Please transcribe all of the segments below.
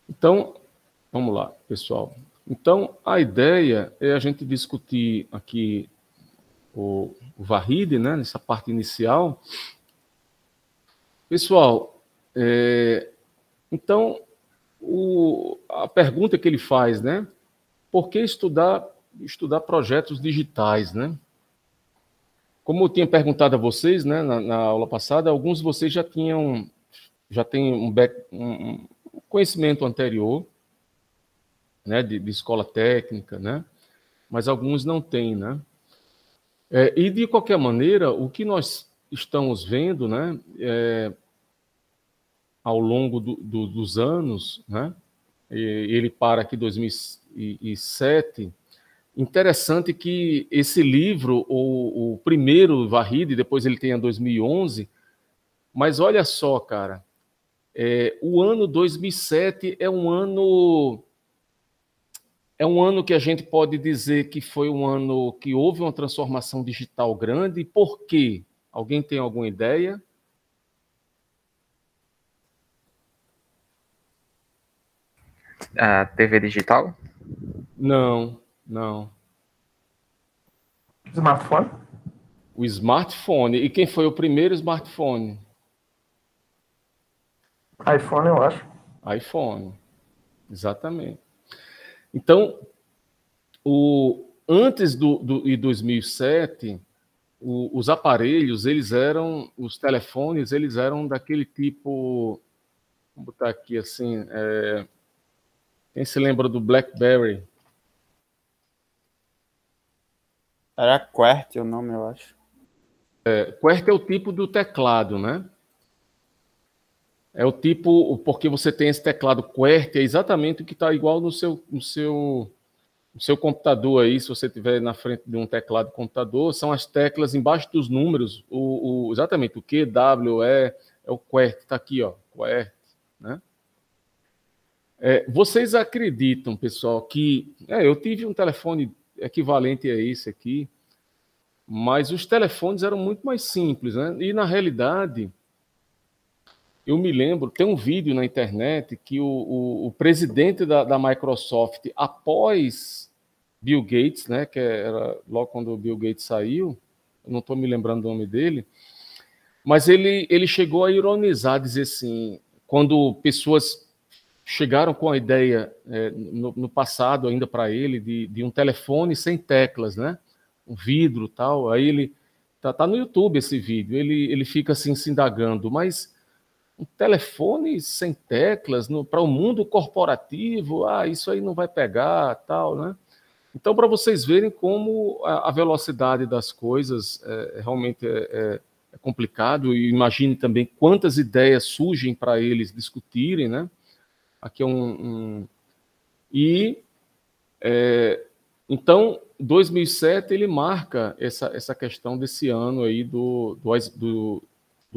Então, vamos lá, pessoal. Então, a ideia é a gente discutir aqui o Vahid, né, nessa parte inicial. Pessoal, então, a pergunta que ele faz, né? Por que estudar projetos digitais, né? Como eu tinha perguntado a vocês, né, na aula passada, alguns de vocês já têm um conhecimento anterior, né, de escola técnica, né? Mas alguns não têm, né? E de qualquer maneira, o que nós estamos vendo, né, ao longo dos anos, né? Ele para aqui em 2007. Interessante que esse livro, o primeiro Vahid, depois ele tem a 2011, mas olha só, cara, o ano 2007 é um ano que a gente pode dizer que foi um ano que houve uma transformação digital grande. Por quê? Alguém tem alguma ideia? A TV digital? Não, não. Smartphone? O smartphone. E quem foi o primeiro smartphone? iPhone, eu acho. iPhone. Exatamente. Então, antes de 2007, os aparelhos, os telefones, eles eram daquele tipo, vamos botar aqui assim, quem se lembra do BlackBerry? Era QWERTY o nome, eu acho. QWERTY é o tipo do teclado, né? É o tipo, porque você tem esse teclado QWERTY, é exatamente o que está igual no seu computador aí, se você estiver na frente de um teclado de computador, são as teclas embaixo dos números, exatamente, o Q, W, E, é o QWERTY, está aqui, ó, QWERTY, né? Vocês acreditam, pessoal, que eu tive um telefone equivalente a esse aqui, mas os telefones eram muito mais simples, né? E, na realidade, eu me lembro, tem um vídeo na internet que o presidente da Microsoft, após Bill Gates, né, que era logo quando o Bill Gates saiu, eu não estou me lembrando do nome dele, mas ele chegou a ironizar, dizer assim, quando pessoas chegaram com a ideia no passado ainda para ele de um telefone sem teclas, né, um vidro tal, aí ele tá no YouTube esse vídeo, ele fica assim se indagando, mas um telefone sem teclas para o mundo corporativo, isso aí não vai pegar, tal, né? Então, para vocês verem como a velocidade das coisas realmente é complicado, e imagine também quantas ideias surgem para eles discutirem, né? Aqui é então, 2007 ele marca essa questão desse ano aí do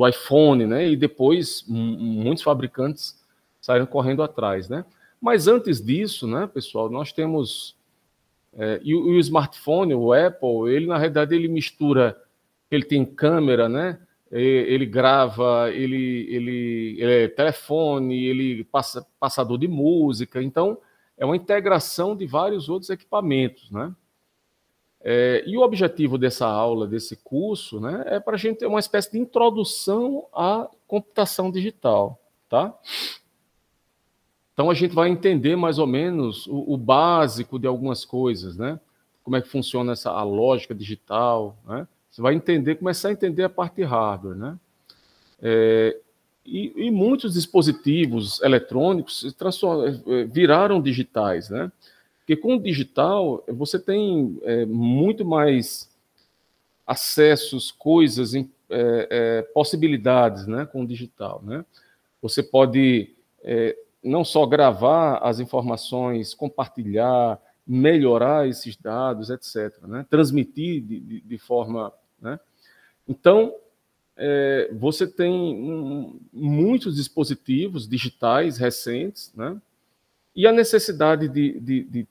iPhone, né? E depois muitos fabricantes saíram correndo atrás, né? Mas antes disso, né, pessoal, nós temos e o smartphone, o Apple, ele na realidade ele mistura, ele tem câmera, né? Ele grava, ele é telefone, ele passador de música, então é uma integração de vários outros equipamentos, né? E o objetivo dessa aula, desse curso, né, é para a gente ter uma espécie de introdução à computação digital, tá? Então a gente vai entender mais ou menos o básico de algumas coisas, né? Como é que funciona a lógica digital, né? Você vai começar a entender a parte de hardware, né? E muitos dispositivos eletrônicos viraram digitais, né? Porque com o digital você tem muito mais acessos, coisas, possibilidades, né, com o digital, né? Você pode não só gravar as informações, compartilhar, melhorar esses dados, etc., né? Transmitir de forma, né? Então, você tem muitos dispositivos digitais recentes, né? E a necessidade de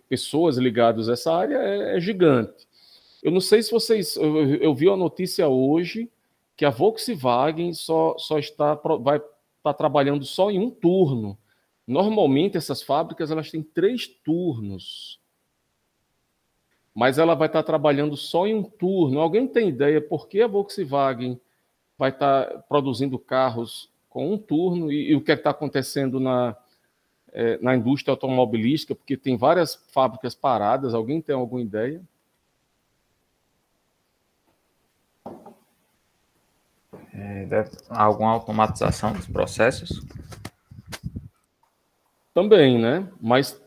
pessoas ligadas a essa área é gigante. Eu não sei se vocês... Eu vi a notícia hoje que a Volkswagen vai estar trabalhando só em um turno Normalmente, essas fábricas elas têm 3 turnos, mas ela vai estar trabalhando só em um turno. Alguém tem ideia por que a Volkswagen vai estar produzindo carros com um turno e o que está acontecendo na indústria automobilística? Porque tem várias fábricas paradas. Alguém tem alguma ideia? Deve alguma automatização dos processos? Também, né? Mas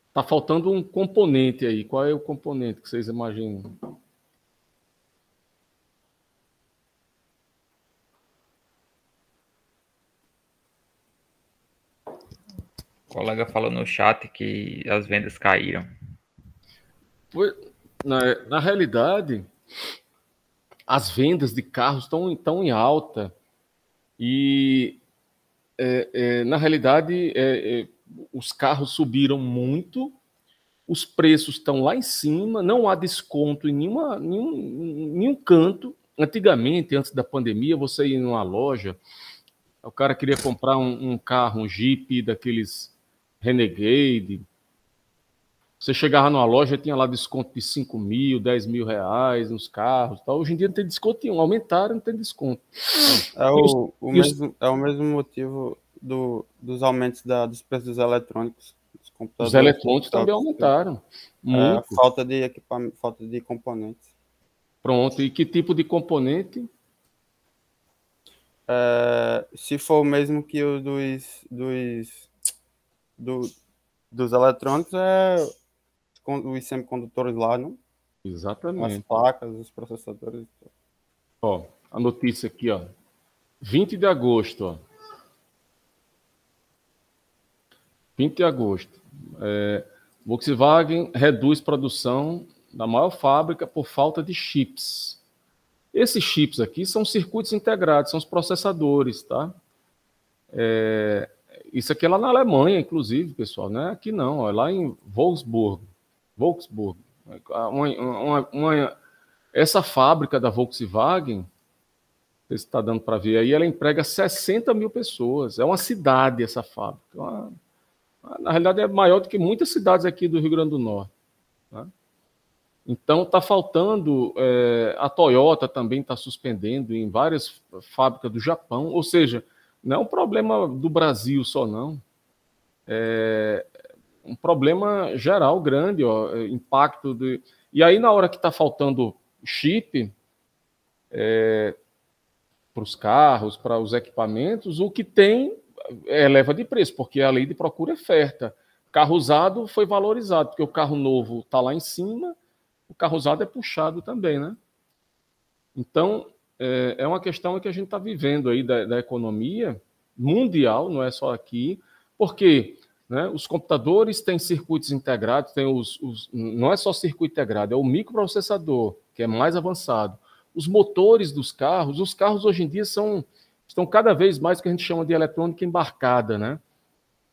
está faltando um componente aí. Qual é o componente que vocês imaginam? O colega falou no chat que as vendas caíram. Na realidade, as vendas de carros estão em alta e, na realidade, os carros subiram muito, os preços estão lá em cima, não há desconto em nenhum canto. Antigamente, antes da pandemia, você ia numa loja, o cara queria comprar um carro, um Jeep daqueles Renegade. Você chegava numa loja, tinha lá desconto de 5 mil, 10 mil reais nos carros. Tal. Hoje em dia não tem desconto nenhum, aumentaram, não tem desconto. É o mesmo motivo dos aumentos dos preços dos eletrônicos. Dos computadores, os eletrônicos também aumentaram. Muito. Falta de equipamento, falta de componentes. Pronto, e que tipo de componente? Se for o mesmo que o dos eletrônicos, os semicondutores lá, não? Exatamente. As placas, os processadores. Ó, a notícia aqui, ó. 20 de agosto, ó. 20 de agosto. Volkswagen reduz produção da maior fábrica por falta de chips. Esses chips aqui são circuitos integrados, são os processadores, tá? Isso aqui é lá na Alemanha, inclusive, pessoal, não é aqui não, é lá em Wolfsburg. Essa fábrica da Volkswagen, não sei se está dando para ver aí, ela emprega 60 mil pessoas. É uma cidade essa fábrica. Na realidade, é maior do que muitas cidades aqui do Rio Grande do Norte. Tá? Então, está faltando. A Toyota também está suspendendo em várias fábricas do Japão. Ou seja, não é um problema do Brasil só, não. É um problema geral grande, ó, impacto de. E aí, na hora que está faltando chip para os carros, para os equipamentos, o que tem eleva de preço, porque a lei de procura e oferta. Carro usado foi valorizado, porque o carro novo está lá em cima, o carro usado é puxado também, né? Então, é uma questão que a gente está vivendo aí da economia mundial, não é só aqui, porque os computadores têm circuitos integrados, não é só circuito integrado, é o microprocessador, que é mais avançado. Os motores dos carros, os carros hoje em dia estão cada vez mais o que a gente chama de eletrônica embarcada, né?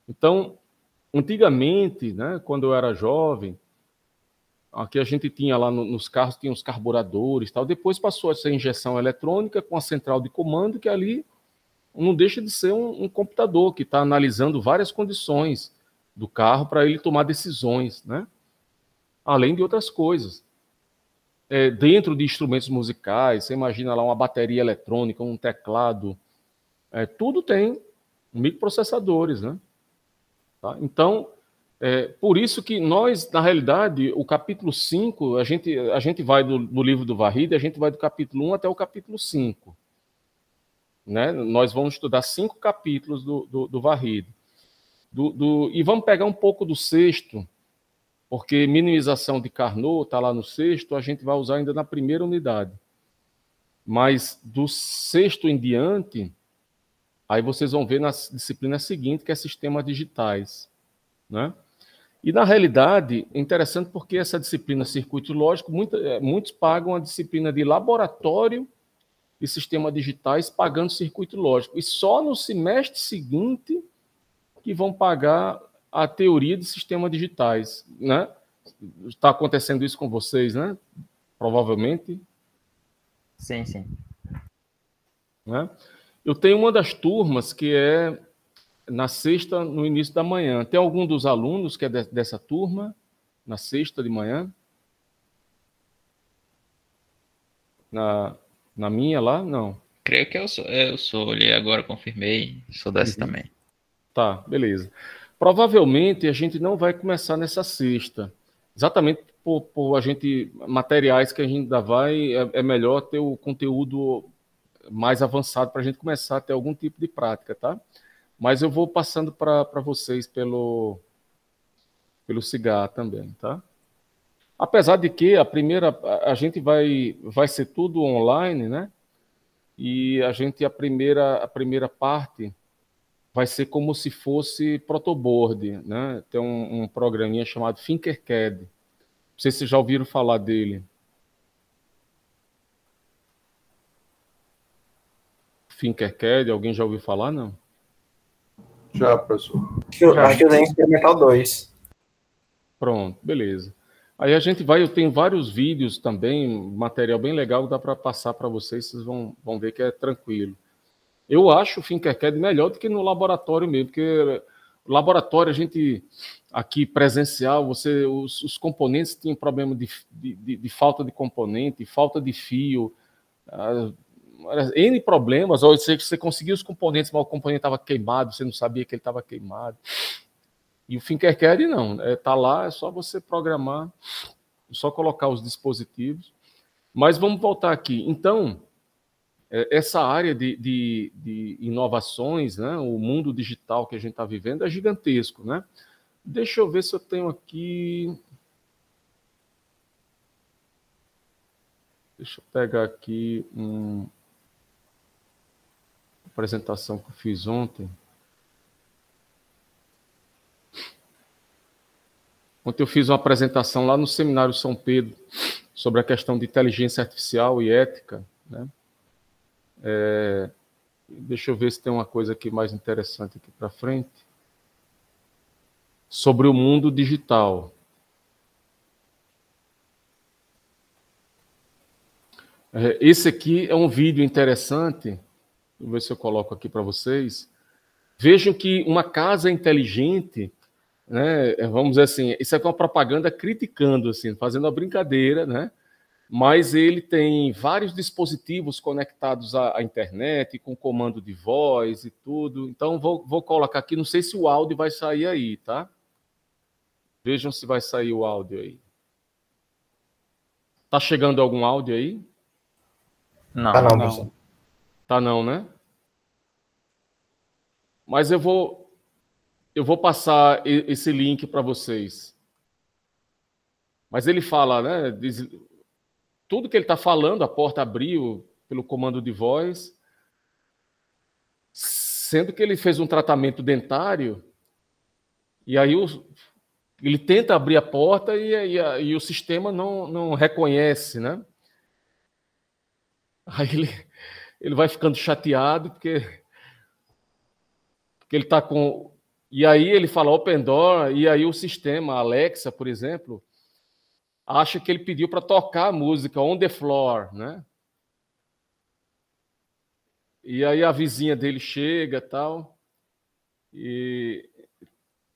Então, antigamente, né, quando eu era jovem, aqui a gente tinha lá nos carros, tinha os carburadores, tal. Depois passou a ser injeção eletrônica com a central de comando, que ali não deixa de ser um computador que está analisando várias condições do carro para ele tomar decisões, né? Além de outras coisas. Dentro de instrumentos musicais, você imagina lá uma bateria eletrônica, um teclado, tudo tem microprocessadores, né? Tá? Então, por isso que nós, na realidade, o capítulo 5, a gente vai do livro do Varrida, a gente vai do capítulo 1 até o capítulo 5. Né? Nós vamos estudar 5 capítulos do Varrida. E vamos pegar um pouco do sexto, porque minimização de Carnot está lá no sexto, a gente vai usar ainda na primeira unidade. Mas do sexto em diante, aí vocês vão ver na disciplina seguinte, que é sistemas digitais. Né? E, na realidade, é interessante porque essa disciplina circuito lógico, muitos pagam a disciplina de laboratório e sistemas digitais pagando circuito lógico. E só no semestre seguinte que vão pagar a teoria de sistemas digitais. Né? Está acontecendo isso com vocês, né? Provavelmente. Sim, sim. Né? Eu tenho uma das turmas que na sexta, no início da manhã. Tem algum dos alunos que é dessa turma, na sexta de manhã? Na minha lá? Não. Creio que eu sou, olhei agora, confirmei, sou dessa também. Tá, beleza. Provavelmente a gente não vai começar nessa sexta, exatamente por a gente, materiais que a gente ainda vai, é melhor ter o conteúdo mais avançado para a gente começar a ter algum tipo de prática, tá? Mas eu vou passando para vocês pelo Cigar também, tá? Apesar de que a gente vai ser tudo online, né? E a primeira parte vai ser como se fosse protoboard, né? Tem um programinha chamado Tinkercad. Não sei se vocês já ouviram falar dele. Tinkercad, alguém já ouviu falar, não? Já, professor. Acho que eu tenho experimental 2. Pronto, beleza. Aí eu tenho vários vídeos também, material bem legal, dá para passar para vocês vão ver que é tranquilo. Eu acho o Tinkercad melhor do que no laboratório mesmo, porque laboratório a gente, aqui presencial, os componentes tinham problema de falta de componente, falta de fio, N problemas, ou você conseguia os componentes, mas o componente estava queimado, você não sabia que ele estava queimado. E o Tinkercad não, tá lá, é só você programar, é só colocar os dispositivos. Mas vamos voltar aqui. Então, essa área de inovações, né, o mundo digital que a gente está vivendo é gigantesco, né? Deixa eu ver se eu tenho aqui... Deixa eu pegar aqui uma apresentação que eu fiz ontem. Ontem eu fiz uma apresentação lá no Seminário São Pedro sobre a questão de inteligência artificial e ética, né? Deixa eu ver se tem uma coisa aqui mais interessante aqui para frente. Sobre o mundo digital. Esse aqui é um vídeo interessante. Vou ver se eu coloco aqui para vocês. Vejam que uma casa inteligente, né, vamos dizer assim, isso aqui é uma propaganda criticando, assim, fazendo uma brincadeira, né? Mas ele tem vários dispositivos conectados à internet, com comando de voz e tudo. Então, vou colocar aqui, não sei se o áudio vai sair aí, tá? Vejam se vai sair o áudio aí. Tá chegando algum áudio aí? Não, Tá não, não. professor. Tá não, né? Mas eu vou passar esse link para vocês. Mas ele fala, né? Tudo que ele está falando, a porta abriu pelo comando de voz, sendo que ele fez um tratamento dentário, e aí ele tenta abrir a porta e o sistema não reconhece, né? Aí ele vai ficando chateado, porque ele está com... E aí ele fala Open Door, e aí o sistema, a Alexa, por exemplo, acha que ele pediu para tocar a música On the Floor, né? E aí a vizinha dele chega tal, e,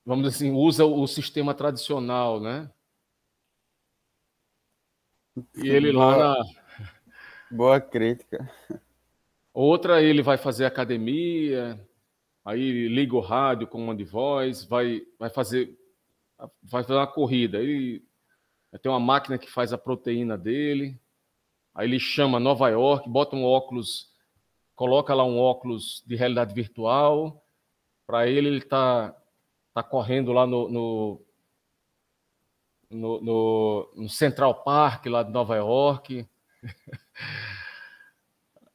vamos dizer assim, usa o sistema tradicional, né? E ele lá na... Boa crítica. Outra, ele vai fazer academia, aí liga o rádio com uma de voz, vai fazer uma corrida, aí tem uma máquina que faz a proteína dele, aí ele chama Nova York, bota um óculos, coloca lá um óculos de realidade virtual, para ele tá correndo lá no Central Park, lá de Nova York.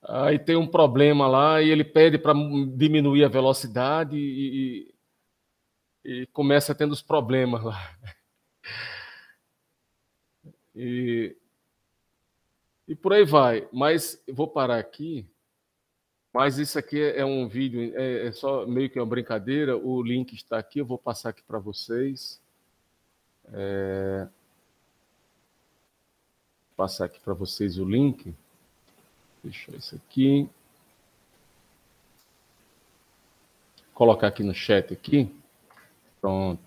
Aí tem um problema lá e ele pede para diminuir a velocidade e começa tendo os problemas lá. E por aí vai. Mas eu vou parar aqui. Mas isso aqui é um vídeo, é só meio que uma brincadeira. O link está aqui, eu vou passar aqui para vocês. Passar aqui para vocês o link. Deixa isso aqui. colocar aqui no chat aqui. Pronto.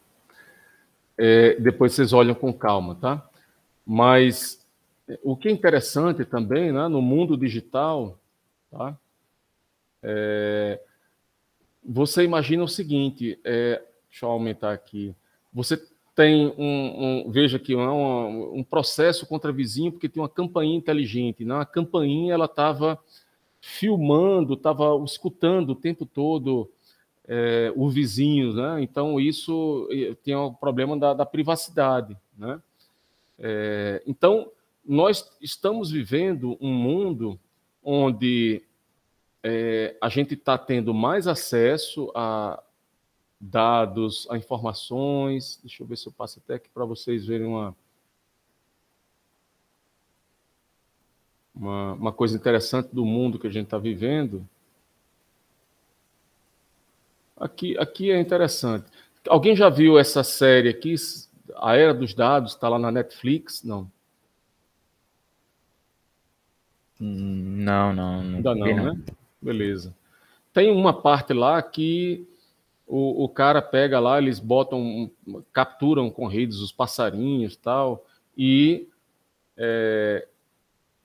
Depois vocês olham com calma, tá? Mas o que é interessante também, né, no mundo digital, tá? Você imagina o seguinte, deixa eu aumentar aqui, você tem veja aqui, um processo contra vizinho porque tem uma campainha inteligente, né? A campainha ela estava filmando, estava escutando o tempo todo o vizinho, né? Então isso tem um problema da privacidade, né? Então nós estamos vivendo um mundo onde a gente está tendo mais acesso a dados, a informações. Deixa eu ver se eu passo até aqui para vocês verem uma coisa interessante do mundo que a gente está vivendo. Aqui é interessante. Alguém já viu essa série aqui, A Era dos Dados, está lá na Netflix? Não. Não. Ainda não, né? Beleza. Tem uma parte lá que o cara pega lá, eles capturam com redes os passarinhos tal, e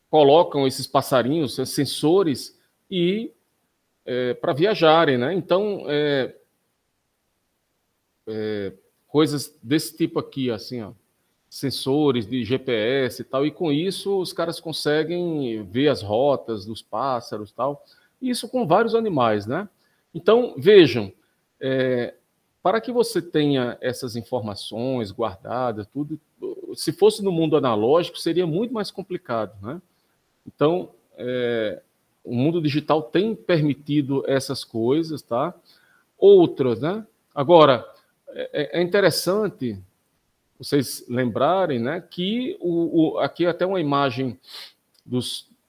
colocam esses passarinhos, sensores, e para viajarem, né? Então, coisas desse tipo aqui, assim, ó, sensores de GPS e tal, e com isso os caras conseguem ver as rotas dos pássaros e tal, isso com vários animais, né? Então, vejam, para que você tenha essas informações guardadas, tudo, se fosse no mundo analógico, seria muito mais complicado, né? Então, o mundo digital tem permitido essas coisas, tá? Outras, né? Agora, é interessante vocês lembrarem, né, que aqui até uma imagem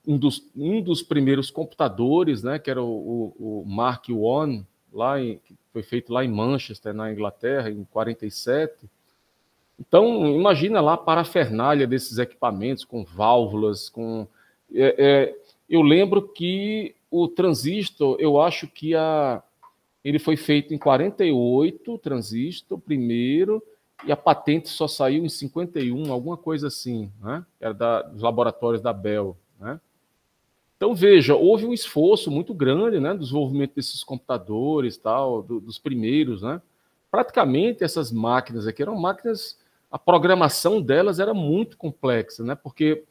um dos primeiros computadores, né, que era o Mark I, que foi feito lá em Manchester, na Inglaterra, em 47. Então, imagina lá a parafernália desses equipamentos, com válvulas, eu lembro que o transistor, eu acho que ele foi feito em 48, o transistor primeiro, e a patente só saiu em 51, alguma coisa assim, né? Era dos laboratórios da Bell, né? Então, veja, houve um esforço muito grande, né, do desenvolvimento desses computadores, tal, dos primeiros, né? Praticamente essas máquinas aqui eram máquinas, a programação delas era muito complexa, né? Porque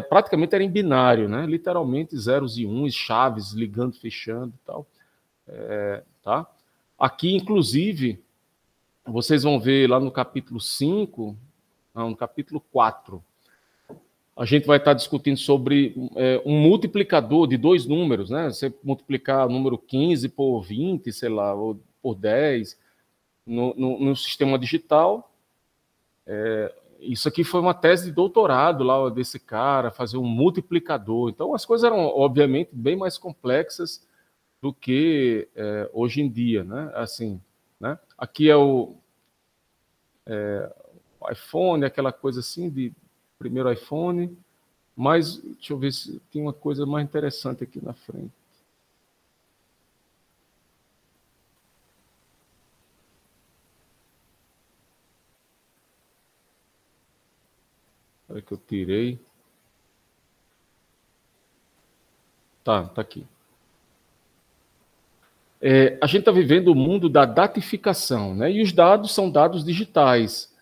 praticamente era em binário, né? Literalmente zeros e uns, chaves ligando, fechando e tal. Tá? Aqui, inclusive, vocês vão ver lá no capítulo 5, no capítulo 4, a gente vai estar discutindo sobre um multiplicador de dois números, né? Você multiplicar o número 15 por 20, sei lá, ou por 10, no sistema digital. Isso aqui foi uma tese de doutorado lá desse cara, fazer um multiplicador. Então, as coisas eram, obviamente, bem mais complexas do que hoje em dia, né? Assim, né? Aqui é o iPhone, aquela coisa assim, de primeiro iPhone, mas deixa eu ver se tem uma coisa mais interessante aqui na frente. Olha que eu tirei. Tá aqui. A gente está vivendo o mundo da datificação, né? E os dados são dados digitais,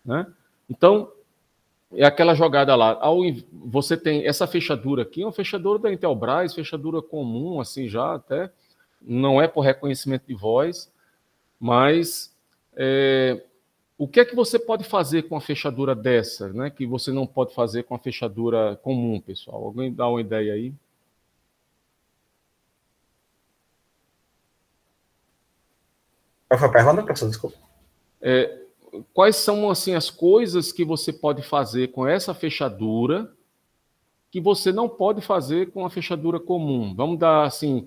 né? Então, é aquela jogada lá. Você tem essa fechadura aqui, uma fechadura da Intelbras, fechadura comum, assim já até, não é por reconhecimento de voz, mas o que é que você pode fazer com a fechadura dessa, né? Que você não pode fazer com a fechadura comum, pessoal? Alguém dá uma ideia aí? Qual foi a pergunta, professor? Desculpa. Quais são assim as coisas que você pode fazer com essa fechadura que você não pode fazer com a fechadura comum? Vamos dar assim,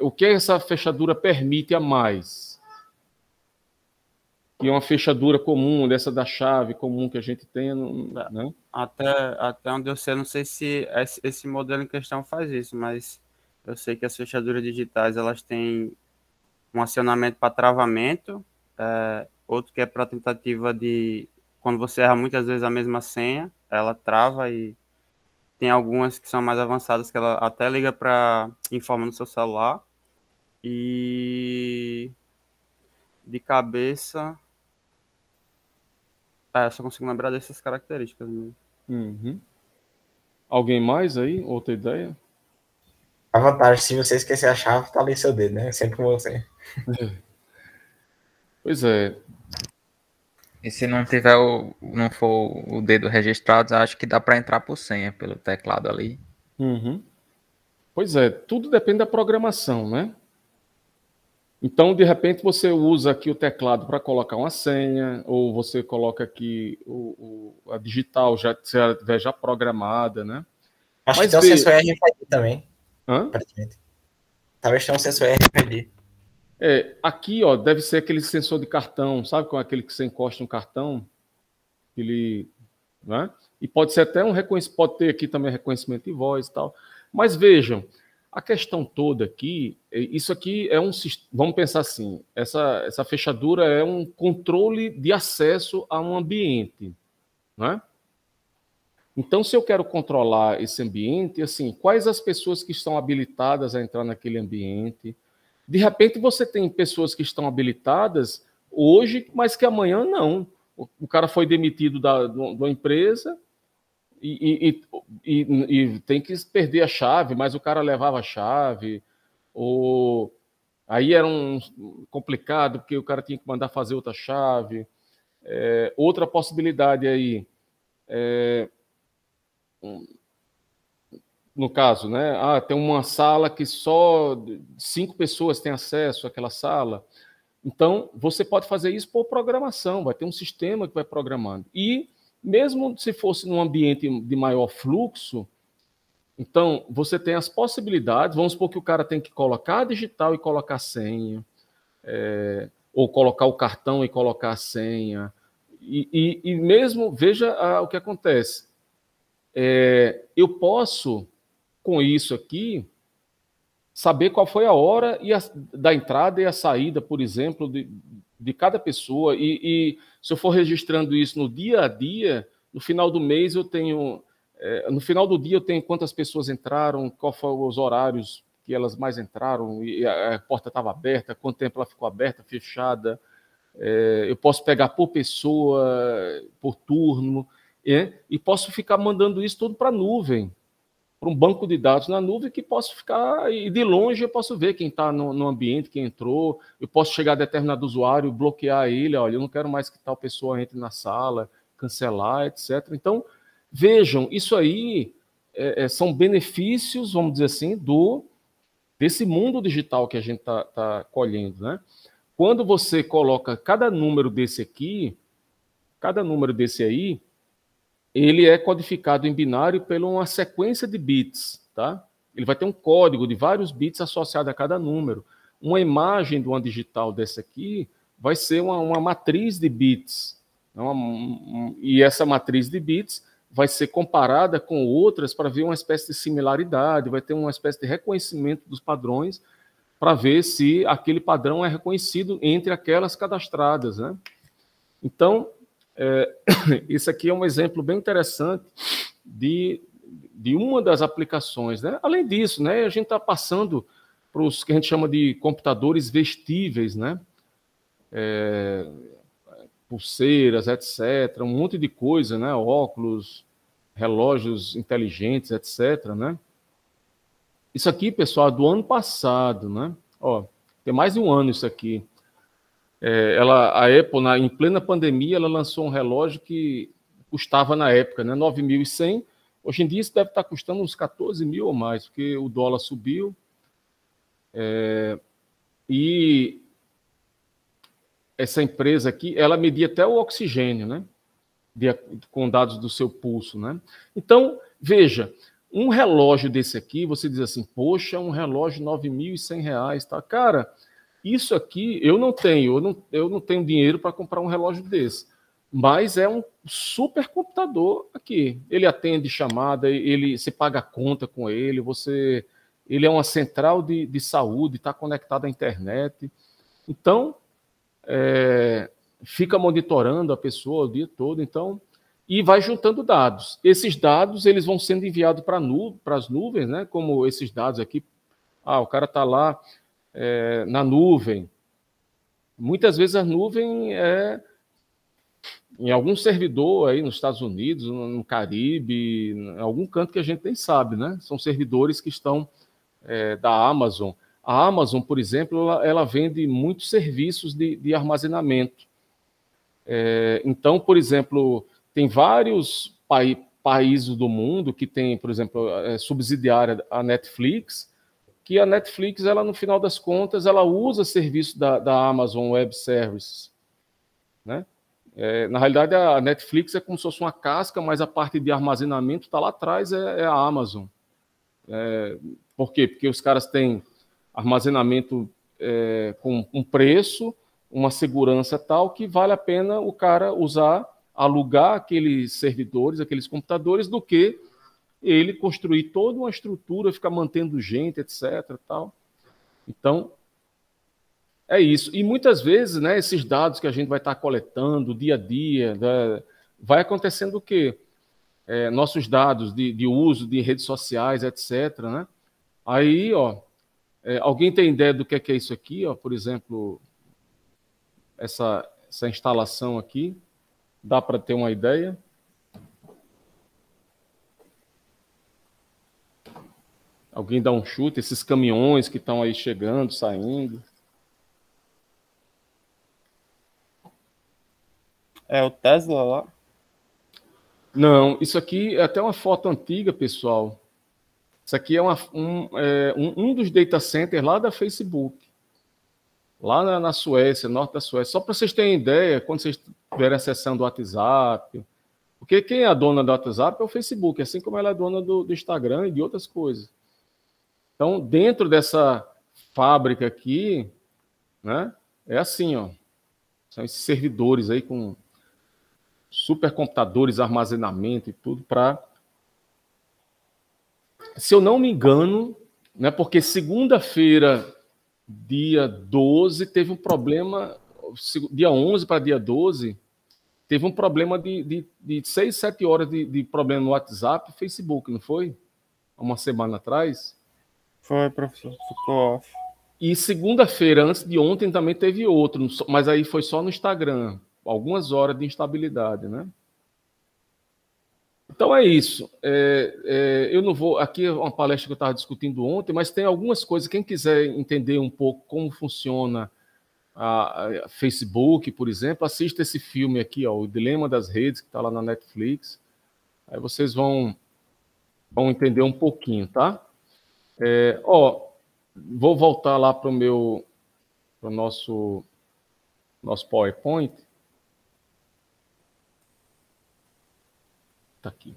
o que essa fechadura permite a mais? Que uma fechadura comum, dessa da chave comum que a gente tem, né? Até onde eu sei, não sei se esse modelo em questão faz isso, mas eu sei que as fechaduras digitais, elas têm um acionamento para travamento, outro que é para tentativa de, quando você erra muitas vezes a mesma senha, ela trava, e tem algumas que são mais avançadas que ela até liga para informar no seu celular. E de cabeça, eu só consigo lembrar dessas características mesmo. Uhum. Alguém mais aí? Outra ideia? A vantagem, se você esquecer a chave, tá ali seu dedo, né? Sempre com você. Pois é. E se não tiver não for o dedo registrado, acho que dá para entrar por senha pelo teclado ali. Uhum. Pois é, tudo depende da programação, né? Então, de repente, você usa aqui o teclado para colocar uma senha, ou você coloca aqui a digital já estiver já programada, né? Acho Mas que tem um sensor RFID também. Hã? Praticamente. Talvez tenha um sensor RFID. Aqui, ó, deve ser aquele sensor de cartão, sabe? Com aquele que você encosta no cartão, né? E pode ser até pode ter aqui também reconhecimento de voz e tal. Mas vejam, a questão toda aqui, isso aqui é vamos pensar assim, essa fechadura é um controle de acesso a um ambiente, né? Então, se eu quero controlar esse ambiente, assim, quais as pessoas que estão habilitadas a entrar naquele ambiente? De repente, você tem pessoas que estão habilitadas hoje, mas que amanhã não. O cara foi demitido de uma empresa e tem que perder a chave, mas o cara levava a chave. Ou aí era complicado, porque o cara tinha que mandar fazer outra chave. Outra possibilidade aí, no caso, né? Tem uma sala que só 5 pessoas têm acesso àquela sala. Então, você pode fazer isso por programação, vai ter um sistema que vai programando. E mesmo se fosse num ambiente de maior fluxo, então você tem as possibilidades, vamos supor que o cara tem que colocar a digital e colocar a senha, ou colocar o cartão e colocar a senha. E mesmo, veja o que acontece. Eu posso, com isso aqui, saber qual foi a hora da entrada e a saída, por exemplo, de cada pessoa. E se eu for registrando isso no dia a dia, no final do mês eu tenho... no final do dia eu tenho quantas pessoas entraram, qual foram os horários que elas mais entraram, e a porta estava aberta, quanto tempo ela ficou aberta, fechada. Eu posso pegar por pessoa, por turno, e posso ficar mandando isso tudo para a nuvem, para um banco de dados na nuvem, que posso ficar, e de longe eu posso ver quem está no ambiente, quem entrou, eu posso chegar a determinado usuário, bloquear ele, olha, eu não quero mais que tal pessoa entre na sala, cancelar, etc. Então, vejam, isso aí são benefícios, vamos dizer assim, desse mundo digital que a gente está colhendo, né? Quando você coloca cada número desse aqui, cada número desse aí, ele é codificado em binário por uma sequência de bits, tá? Ele vai ter um código de vários bits associado a cada número. Uma imagem de uma digital dessa aqui vai ser uma matriz de bits. E essa matriz de bits vai ser comparada com outras para ver uma espécie de similaridade, vai ter uma espécie de reconhecimento dos padrões para ver se aquele padrão é reconhecido entre aquelas cadastradas, né? Então, isso aqui é um exemplo bem interessante de uma das aplicações, né? Além disso, né, a gente está passando para os que a gente chama de computadores vestíveis, né? Pulseiras, etc., um monte de coisa, né? Óculos, relógios inteligentes, etc., né? Isso aqui, pessoal, é do ano passado, né? Ó, tem mais de um ano isso aqui. A Apple, em plena pandemia, ela lançou um relógio que custava na época, né, 9.100. Hoje em dia isso deve estar custando uns 14 mil ou mais, porque o dólar subiu. E essa empresa aqui, ela media até o oxigênio, né, com dados do seu pulso, né? Então, veja, um relógio desse aqui, você diz assim, poxa, um relógio de R$9.100, tá? Cara, isso aqui eu não tenho dinheiro para comprar um relógio desse, mas é um supercomputador aqui. Ele atende chamada, se paga a conta com ele, ele é uma central de saúde, está conectado à internet. Então, fica monitorando a pessoa o dia todo, então, e vai juntando dados. Esses dados eles vão sendo enviados para as nuvens, né? Como esses dados aqui. O cara está lá na nuvem. Muitas vezes a nuvem é em algum servidor aí nos Estados Unidos, no Caribe, em algum canto que a gente nem sabe, né? São servidores que estão da Amazon. A Amazon, por exemplo, ela vende muitos serviços de armazenamento. Então, por exemplo, tem vários países do mundo que tem, por exemplo, subsidiária a Netflix, que a Netflix, ela, no final das contas, ela usa serviço da Amazon Web Services, né? Na realidade, a Netflix é como se fosse uma casca, mas a parte de armazenamento está lá atrás, é a Amazon. Por quê? Porque os caras têm armazenamento com um preço, uma segurança tal, que vale a pena o cara alugar aqueles servidores, aqueles computadores, do que ele construir toda uma estrutura, ficar mantendo gente, etc. Tal. Então, é isso. E muitas vezes, né, esses dados que a gente vai estar coletando dia a dia, né, vai acontecendo o quê? Nossos dados de uso de redes sociais, etc. Né? Aí, alguém tem ideia do que é isso aqui? Por exemplo, essa instalação aqui. Dá para ter uma ideia? Alguém dá um chute? Esses caminhões que estão aí chegando, saindo. É o Tesla lá? Não, isso aqui é até uma foto antiga, pessoal. Isso aqui é um dos data centers lá da Facebook. Lá na Suécia, norte da Suécia. Só para vocês terem ideia, quando vocês tiverem acessando o WhatsApp. Porque quem é a dona do WhatsApp é o Facebook, assim como ela é dona do Instagram e de outras coisas. Então, dentro dessa fábrica aqui, né, é assim, são esses servidores aí com supercomputadores, armazenamento e tudo para... Se eu não me engano, né, porque segunda-feira, dia 12, teve um problema, dia 11 para dia 12, teve um problema de 6, 7 horas de problema no WhatsApp e Facebook, não foi? Uma semana atrás. Foi, professor, ficou off. E segunda-feira, antes de ontem, também teve outro, mas aí foi só no Instagram. Algumas horas de instabilidade, né? Então é isso. Eu não vou... Aqui é uma palestra que eu estava discutindo ontem, mas tem algumas coisas. Quem quiser entender um pouco como funciona a Facebook, por exemplo, assista esse filme aqui, O Dilema das Redes, que está lá na Netflix. Aí vocês vão entender um pouquinho, tá? Vou voltar lá para o nosso PowerPoint. Está aqui.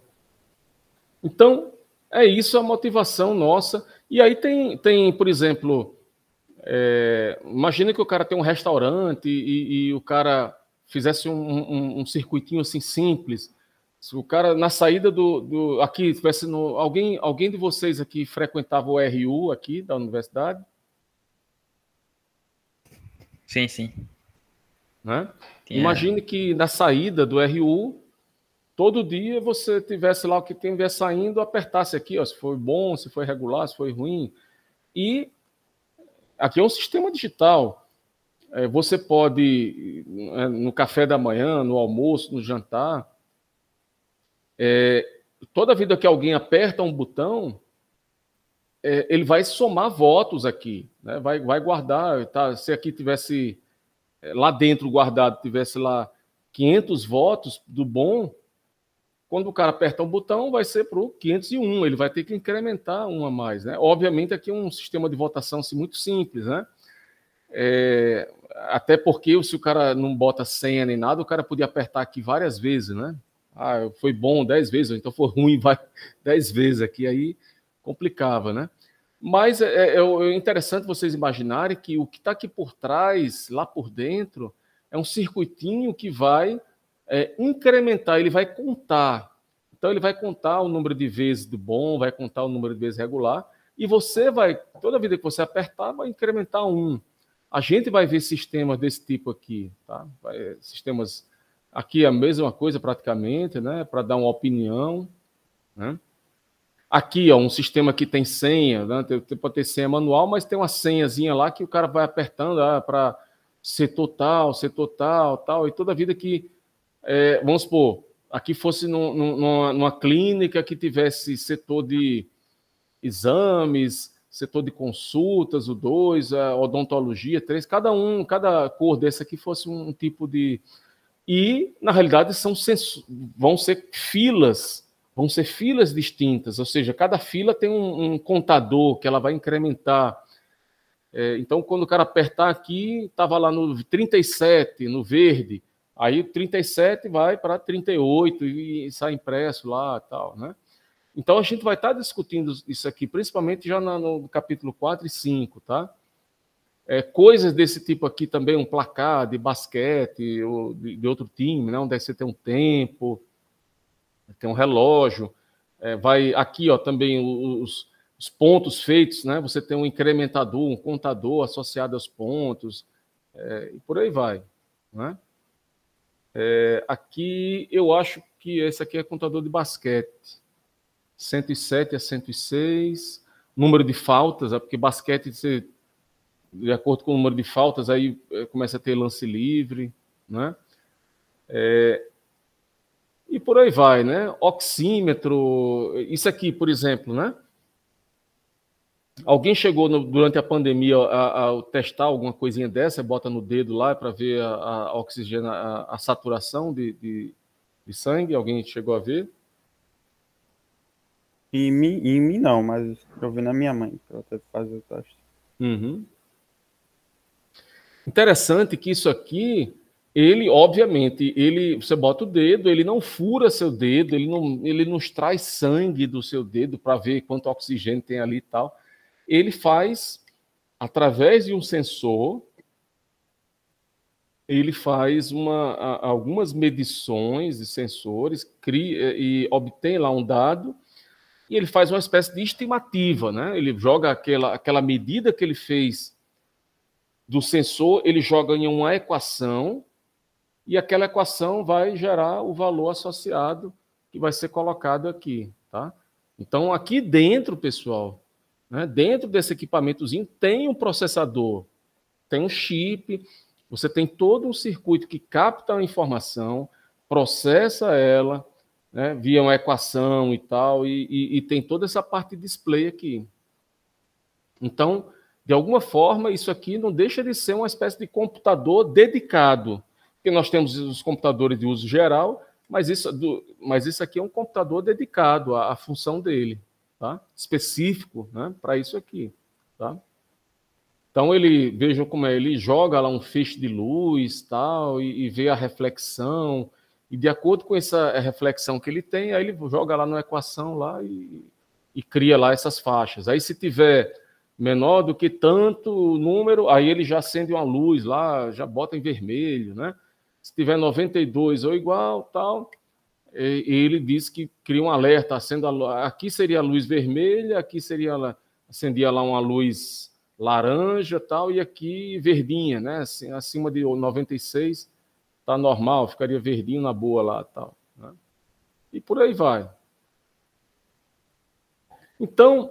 Então, é isso a motivação nossa. E aí tem por exemplo, imagina que o cara tem um restaurante e o cara fizesse um circuitinho assim simples. Se o cara, na saída aqui, tivesse alguém de vocês aqui frequentava o RU aqui da universidade? Sim, sim. Né? Imagine que na saída do RU, todo dia você tivesse lá o que estiver saindo, apertasse aqui, se foi bom, se foi regular, se foi ruim. E aqui é um sistema digital. Você pode, no café da manhã, no almoço, no jantar, toda vida que alguém aperta um botão, ele vai somar votos aqui, né? Vai guardar, tá? Se aqui tivesse lá dentro guardado, tivesse lá 500 votos do bom, quando o cara aperta um botão, vai ser para o 501, ele vai ter que incrementar um a mais, né? Obviamente aqui é um sistema de votação assim, muito simples, né? Até porque se o cara não bota senha nem nada, o cara podia apertar aqui várias vezes, né? Foi bom 10 vezes, ou então foi ruim, vai 10 vezes aqui, aí complicava, né? Mas é interessante vocês imaginarem que o que está aqui por trás, lá por dentro, é um circuitinho que vai incrementar, ele vai contar. Então, ele vai contar o número de vezes do bom, vai contar o número de vezes regular, e você vai, toda vida que você apertar, vai incrementar 1. a gente vai ver sistemas desse tipo aqui, tá? Sistemas aqui é a mesma coisa praticamente, né? Para dar uma opinião, né? Aqui, ó, um sistema que tem senha, né? Pode ter senha manual, mas tem uma senhazinha lá que o cara vai apertando para setor tal, tal, e toda vida que, vamos supor, aqui fosse numa clínica que tivesse setor de exames, setor de consultas, o 2, a odontologia, 3, cada cor dessa aqui fosse um tipo de... E, na realidade, vão ser filas distintas, ou seja, cada fila tem um contador que ela vai incrementar. Então, quando o cara apertar aqui, estava lá no 37, no verde, aí o 37 vai para 38 e sai impresso lá e tal, né? Então, a gente vai estar discutindo isso aqui, principalmente já no capítulo 4 e 5, tá? Coisas desse tipo aqui também, um placar de basquete ou de outro time, né? Onde você tem um tempo, tem um relógio, vai aqui, ó, também os pontos feitos, né? Você tem um incrementador, um contador associado aos pontos, e por aí vai, né? Aqui eu acho que esse aqui é contador de basquete, 107 a 106, número de faltas, porque basquete, de acordo com o número de faltas, aí começa a ter lance livre, né? E por aí vai, né? Oxímetro, isso aqui, por exemplo, né? Alguém chegou durante a pandemia a testar alguma coisinha dessa, bota no dedo lá para ver a oxigênio, a saturação de sangue? Alguém chegou a ver? Em mim não, mas eu vi na minha mãe, para até fazer o teste. Uhum. Interessante que isso aqui, ele, obviamente, você bota o dedo, ele não fura seu dedo, ele não extrai sangue do seu dedo para ver quanto oxigênio tem ali e tal. Ele faz, através de um sensor, ele faz algumas medições de sensores, e obtém lá um dado, e ele faz uma espécie de estimativa, né? Ele joga aquela medida que ele fez do sensor, ele joga em uma equação, e aquela equação vai gerar o valor associado que vai ser colocado aqui, tá? Então, aqui dentro, pessoal, né, dentro desse equipamentozinho, tem um processador, tem um chip, você tem todo um circuito que capta a informação, processa ela, né, via uma equação e tal, e tem toda essa parte de display aqui. Então, de alguma forma, isso aqui não deixa de ser uma espécie de computador dedicado, porque nós temos os computadores de uso geral, mas isso aqui é um computador dedicado à função dele, tá? Específico, né, para isso aqui, tá? Então, vejam como ele joga lá um feixe de luz tal, e vê a reflexão, e de acordo com essa reflexão que ele tem, aí ele joga lá na equação lá e cria lá essas faixas. Aí, se tiver menor do que tanto número, aí ele já acende uma luz lá, já bota em vermelho, né? Se tiver 92 ou igual, tal, ele diz que cria um alerta, aqui seria a luz vermelha, aqui acendia lá uma luz laranja, tal, e aqui verdinha, né? Assim, acima de 96 tá normal, ficaria verdinho na boa lá, tal, né? E por aí vai. Então,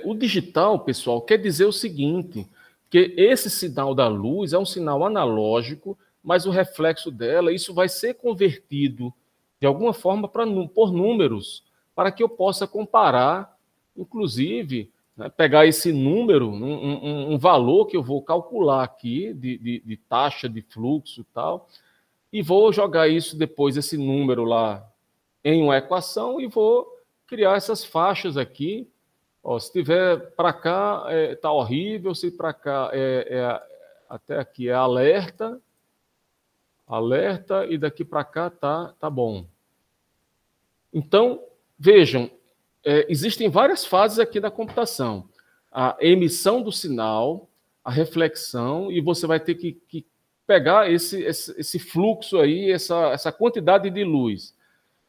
o digital, pessoal, quer dizer o seguinte, que esse sinal da luz é um sinal analógico, mas o reflexo dela, isso vai ser convertido de alguma forma por números, para que eu possa comparar, inclusive, né, pegar esse número, um valor que eu vou calcular aqui de taxa de fluxo e tal, e vou jogar isso depois, esse número lá, em uma equação e vou criar essas faixas aqui. Ó, se tiver para cá, tá horrível, se para cá até aqui é alerta, e daqui para cá tá bom. Então, vejam, existem várias fases aqui da computação. A emissão do sinal, a reflexão, e você vai ter que pegar esse fluxo aí, essa quantidade de luz.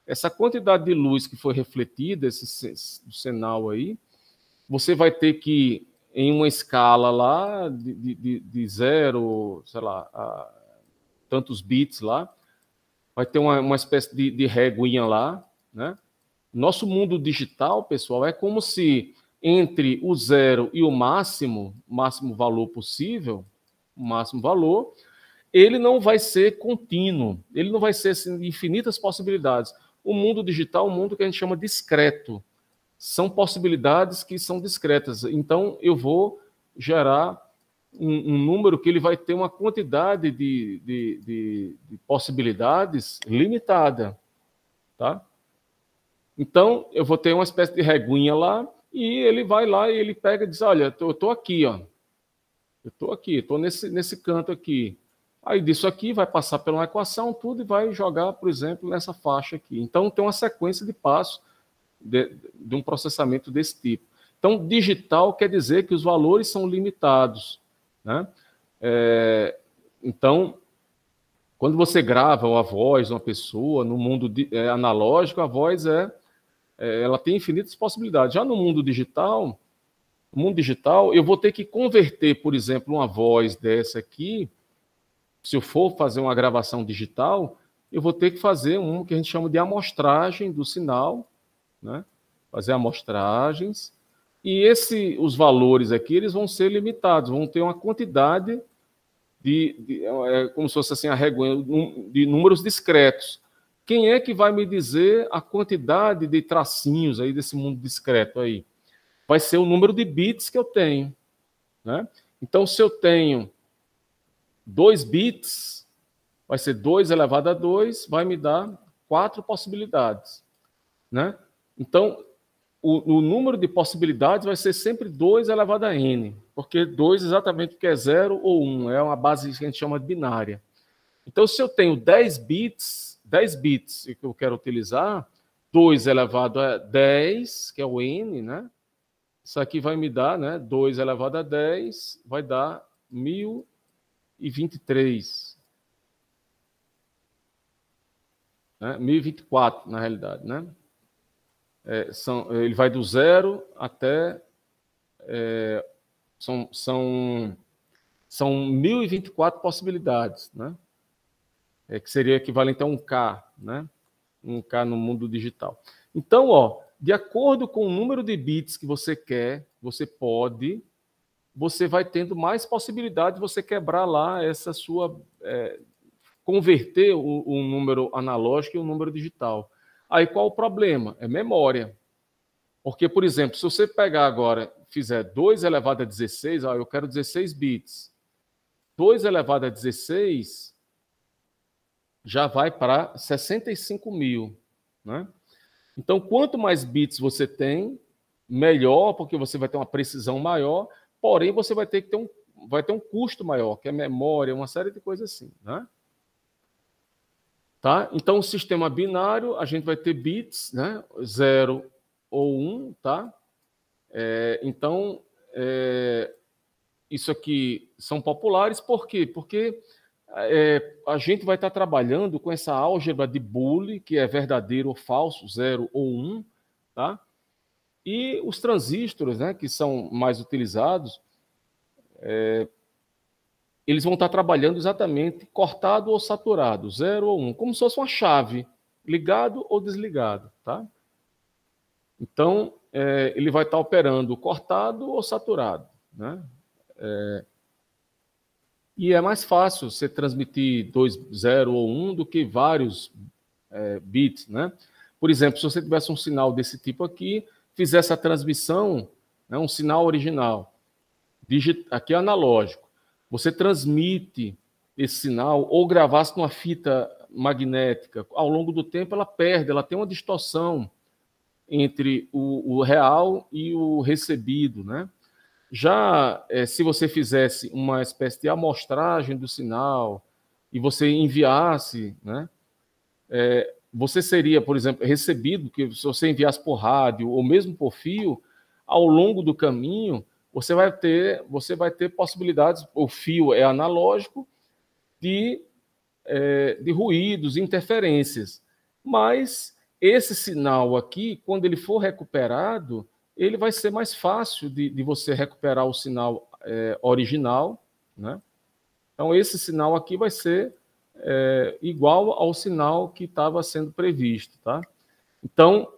Essa quantidade de luz que foi refletida, esse sinal aí, você vai ter que em uma escala lá de 0, sei lá, a tantos bits lá, vai ter uma espécie de réguinha lá, né? Nosso mundo digital, pessoal, é como se entre o 0 e o máximo valor possível, o máximo valor, ele não vai ser contínuo, ele não vai ser assim, infinitas possibilidades. O mundo digital é um mundo que a gente chama discreto. São possibilidades que são discretas. Então, eu vou gerar um número que ele vai ter uma quantidade de possibilidades limitada, tá? Então, eu vou ter uma espécie de reguinha lá, e ele vai lá e ele pega e diz, olha, eu estou aqui, ó. Eu estou aqui, estou nesse canto aqui. Aí disso aqui vai passar por uma equação, tudo, e vai jogar, por exemplo, nessa faixa aqui. Então, tem uma sequência de passos de um processamento desse tipo. Então, digital quer dizer que os valores são limitados, né? Então, quando você grava a voz de uma pessoa, no mundo analógico, a voz ela tem infinitas possibilidades. Já no mundo digital, eu vou ter que converter, por exemplo, uma voz dessa aqui. Se eu for fazer uma gravação digital, eu vou ter que fazer um que a gente chama de amostragem do sinal, né? Fazer amostragens. E os valores aqui, eles vão ser limitados, vão ter uma quantidade como se fosse assim, a régua de números discretos. Quem é que vai me dizer a quantidade de tracinhos aí desse mundo discreto aí? Vai ser o número de bits que eu tenho, né? Então, se eu tenho 2 bits, vai ser 2 elevado a 2, vai me dar 4 possibilidades, né? Então, o número de possibilidades vai ser sempre 2 elevado a n, porque 2 exatamente porque é 0 ou 1, é uma base que a gente chama de binária. Então, se eu tenho 10 bits que eu quero utilizar, 2 elevado a 10, que é o n, né? Isso aqui vai me dar, né? 2 elevado a 10 vai dar 1023. Né? 1024, na realidade, né? Ele vai do 0 até... São 1024 possibilidades, né? Que seria equivalente a 1K, né? 1K no mundo digital. Então, ó, de acordo com o número de bits que você quer, você vai tendo mais possibilidades de você quebrar lá essa sua... converter o número analógico em um número digital. Aí qual o problema? É memória. Porque, por exemplo, se você pegar agora, fizer 2 elevado a 16, eu quero 16 bits. 2 elevado a 16 já vai para 65 mil, né? Então, quanto mais bits você tem, melhor, porque você vai ter uma precisão maior, porém você vai ter um custo maior, que é memória, uma série de coisas assim, né? Tá? Então, o sistema binário, a gente vai ter bits, né? 0 ou 1, tá? Então, isso aqui são populares, por quê? Porque a gente vai estar trabalhando com essa álgebra de Boole, que é verdadeiro ou falso, 0 ou 1, tá? E os transistores, né, que são mais utilizados, eles vão estar trabalhando exatamente cortado ou saturado, 0 ou 1, como se fosse uma chave, ligado ou desligado, tá? Então, ele vai estar operando cortado ou saturado, né? E é mais fácil você transmitir 2, 0 ou 1 do que vários bits, né? Por exemplo, se você tivesse um sinal desse tipo aqui, fizesse a transmissão, né, um sinal original, aqui é analógico, você transmite esse sinal ou gravasse numa fita magnética, ao longo do tempo ela perde, ela tem uma distorção entre o real e o recebido, né? Já se você fizesse uma espécie de amostragem do sinal e você enviasse, né, você seria, por exemplo, recebido, que se você enviasse por rádio ou mesmo por fio, ao longo do caminho, você vai ter possibilidades, o fio é analógico, de ruídos, interferências. Mas esse sinal aqui, quando ele for recuperado, ele vai ser mais fácil de você recuperar o sinal original, né? Então, esse sinal aqui vai ser igual ao sinal que estava sendo previsto, tá? Então,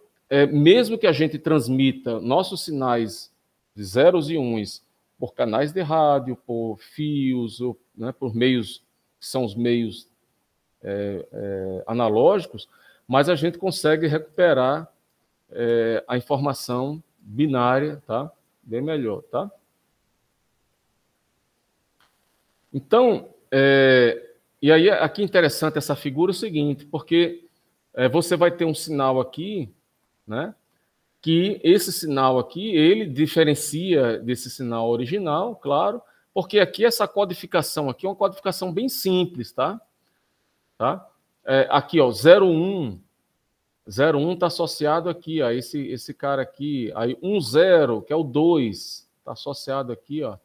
mesmo que a gente transmita nossos sinais de zeros e uns por canais de rádio, por fios, ou, né, por meios que são os meios analógicos, mas a gente consegue recuperar a informação binária, tá? Bem melhor, tá? Então, e aí aqui é interessante essa figura é o seguinte, porque você vai ter um sinal aqui, né? Que esse sinal aqui, ele diferencia desse sinal original, claro, porque aqui essa codificação aqui é uma codificação bem simples, tá? Aqui, ó, 01 está associado aqui, ó, esse cara aqui, aí 10, que é o 2, está associado aqui, ó,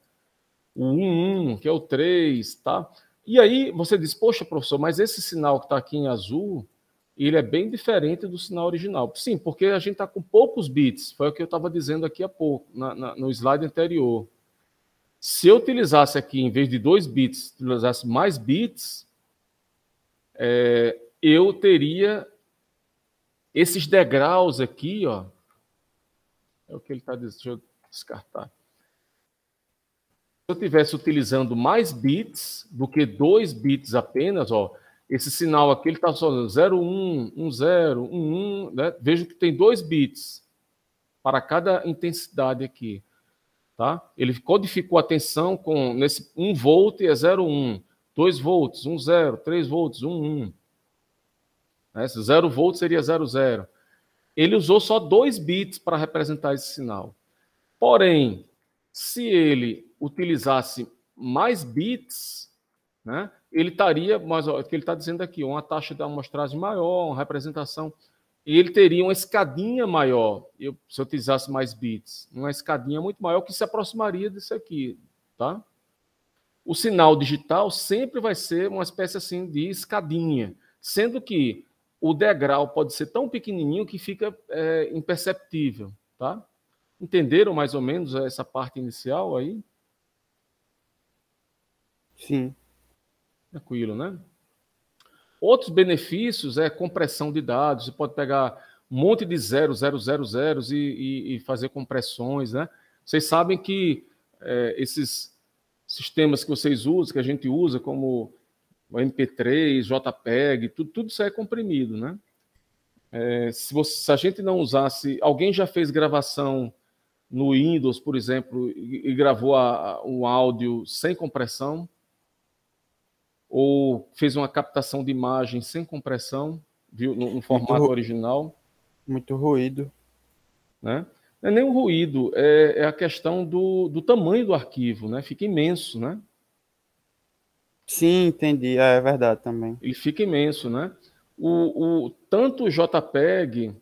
o 11, que é o 3, tá? E aí você diz, poxa, professor, mas esse sinal que está aqui em azul, ele é bem diferente do sinal original. Sim, porque a gente está com poucos bits, foi o que eu estava dizendo aqui há pouco, no slide anterior. Se eu utilizasse aqui, em vez de 2 bits, utilizasse mais bits, eu teria esses degraus aqui, ó. É o que ele está dizendo, deixa eu descartar. Se eu estivesse utilizando mais bits do que 2 bits apenas, ó, esse sinal aqui ele está só 0, 1, 1, 0, 1, 1, né? Vejo que tem 2 bits para cada intensidade aqui, tá? Ele codificou a tensão com nesse 1 volt é 0, 1, 2 volts, 1, 0, 3 volts, 1, 1. Né? 0 volts seria 0, 0. Ele usou só 2 bits para representar esse sinal. Porém, se ele utilizasse mais bits, né, ele estaria, mas o que ele está dizendo aqui, uma taxa de amostragem maior, uma representação, e ele teria uma escadinha maior, se eu utilizasse mais bits, uma escadinha muito maior que se aproximaria disso aqui, tá? O sinal digital sempre vai ser uma espécie assim de escadinha, sendo que o degrau pode ser tão pequenininho que fica imperceptível, tá? Entenderam mais ou menos essa parte inicial aí? Sim. Tranquilo, né? Outros benefícios é compressão de dados. Você pode pegar um monte de zeros e fazer compressões, né? Vocês sabem que esses sistemas que vocês usam, que a gente usa, como o MP3, JPEG, tudo isso é comprimido, né? Se a gente não usasse... Alguém já fez gravação no Windows, por exemplo, e gravou um áudio sem compressão? Ou fez uma captação de imagem sem compressão, viu, no formato original? Muito ruído. Né? Não é nem o ruído, é a questão do tamanho do arquivo, né? Fica imenso, né? Sim, entendi. É verdade também. Ele fica imenso, né? Tanto o JPEG,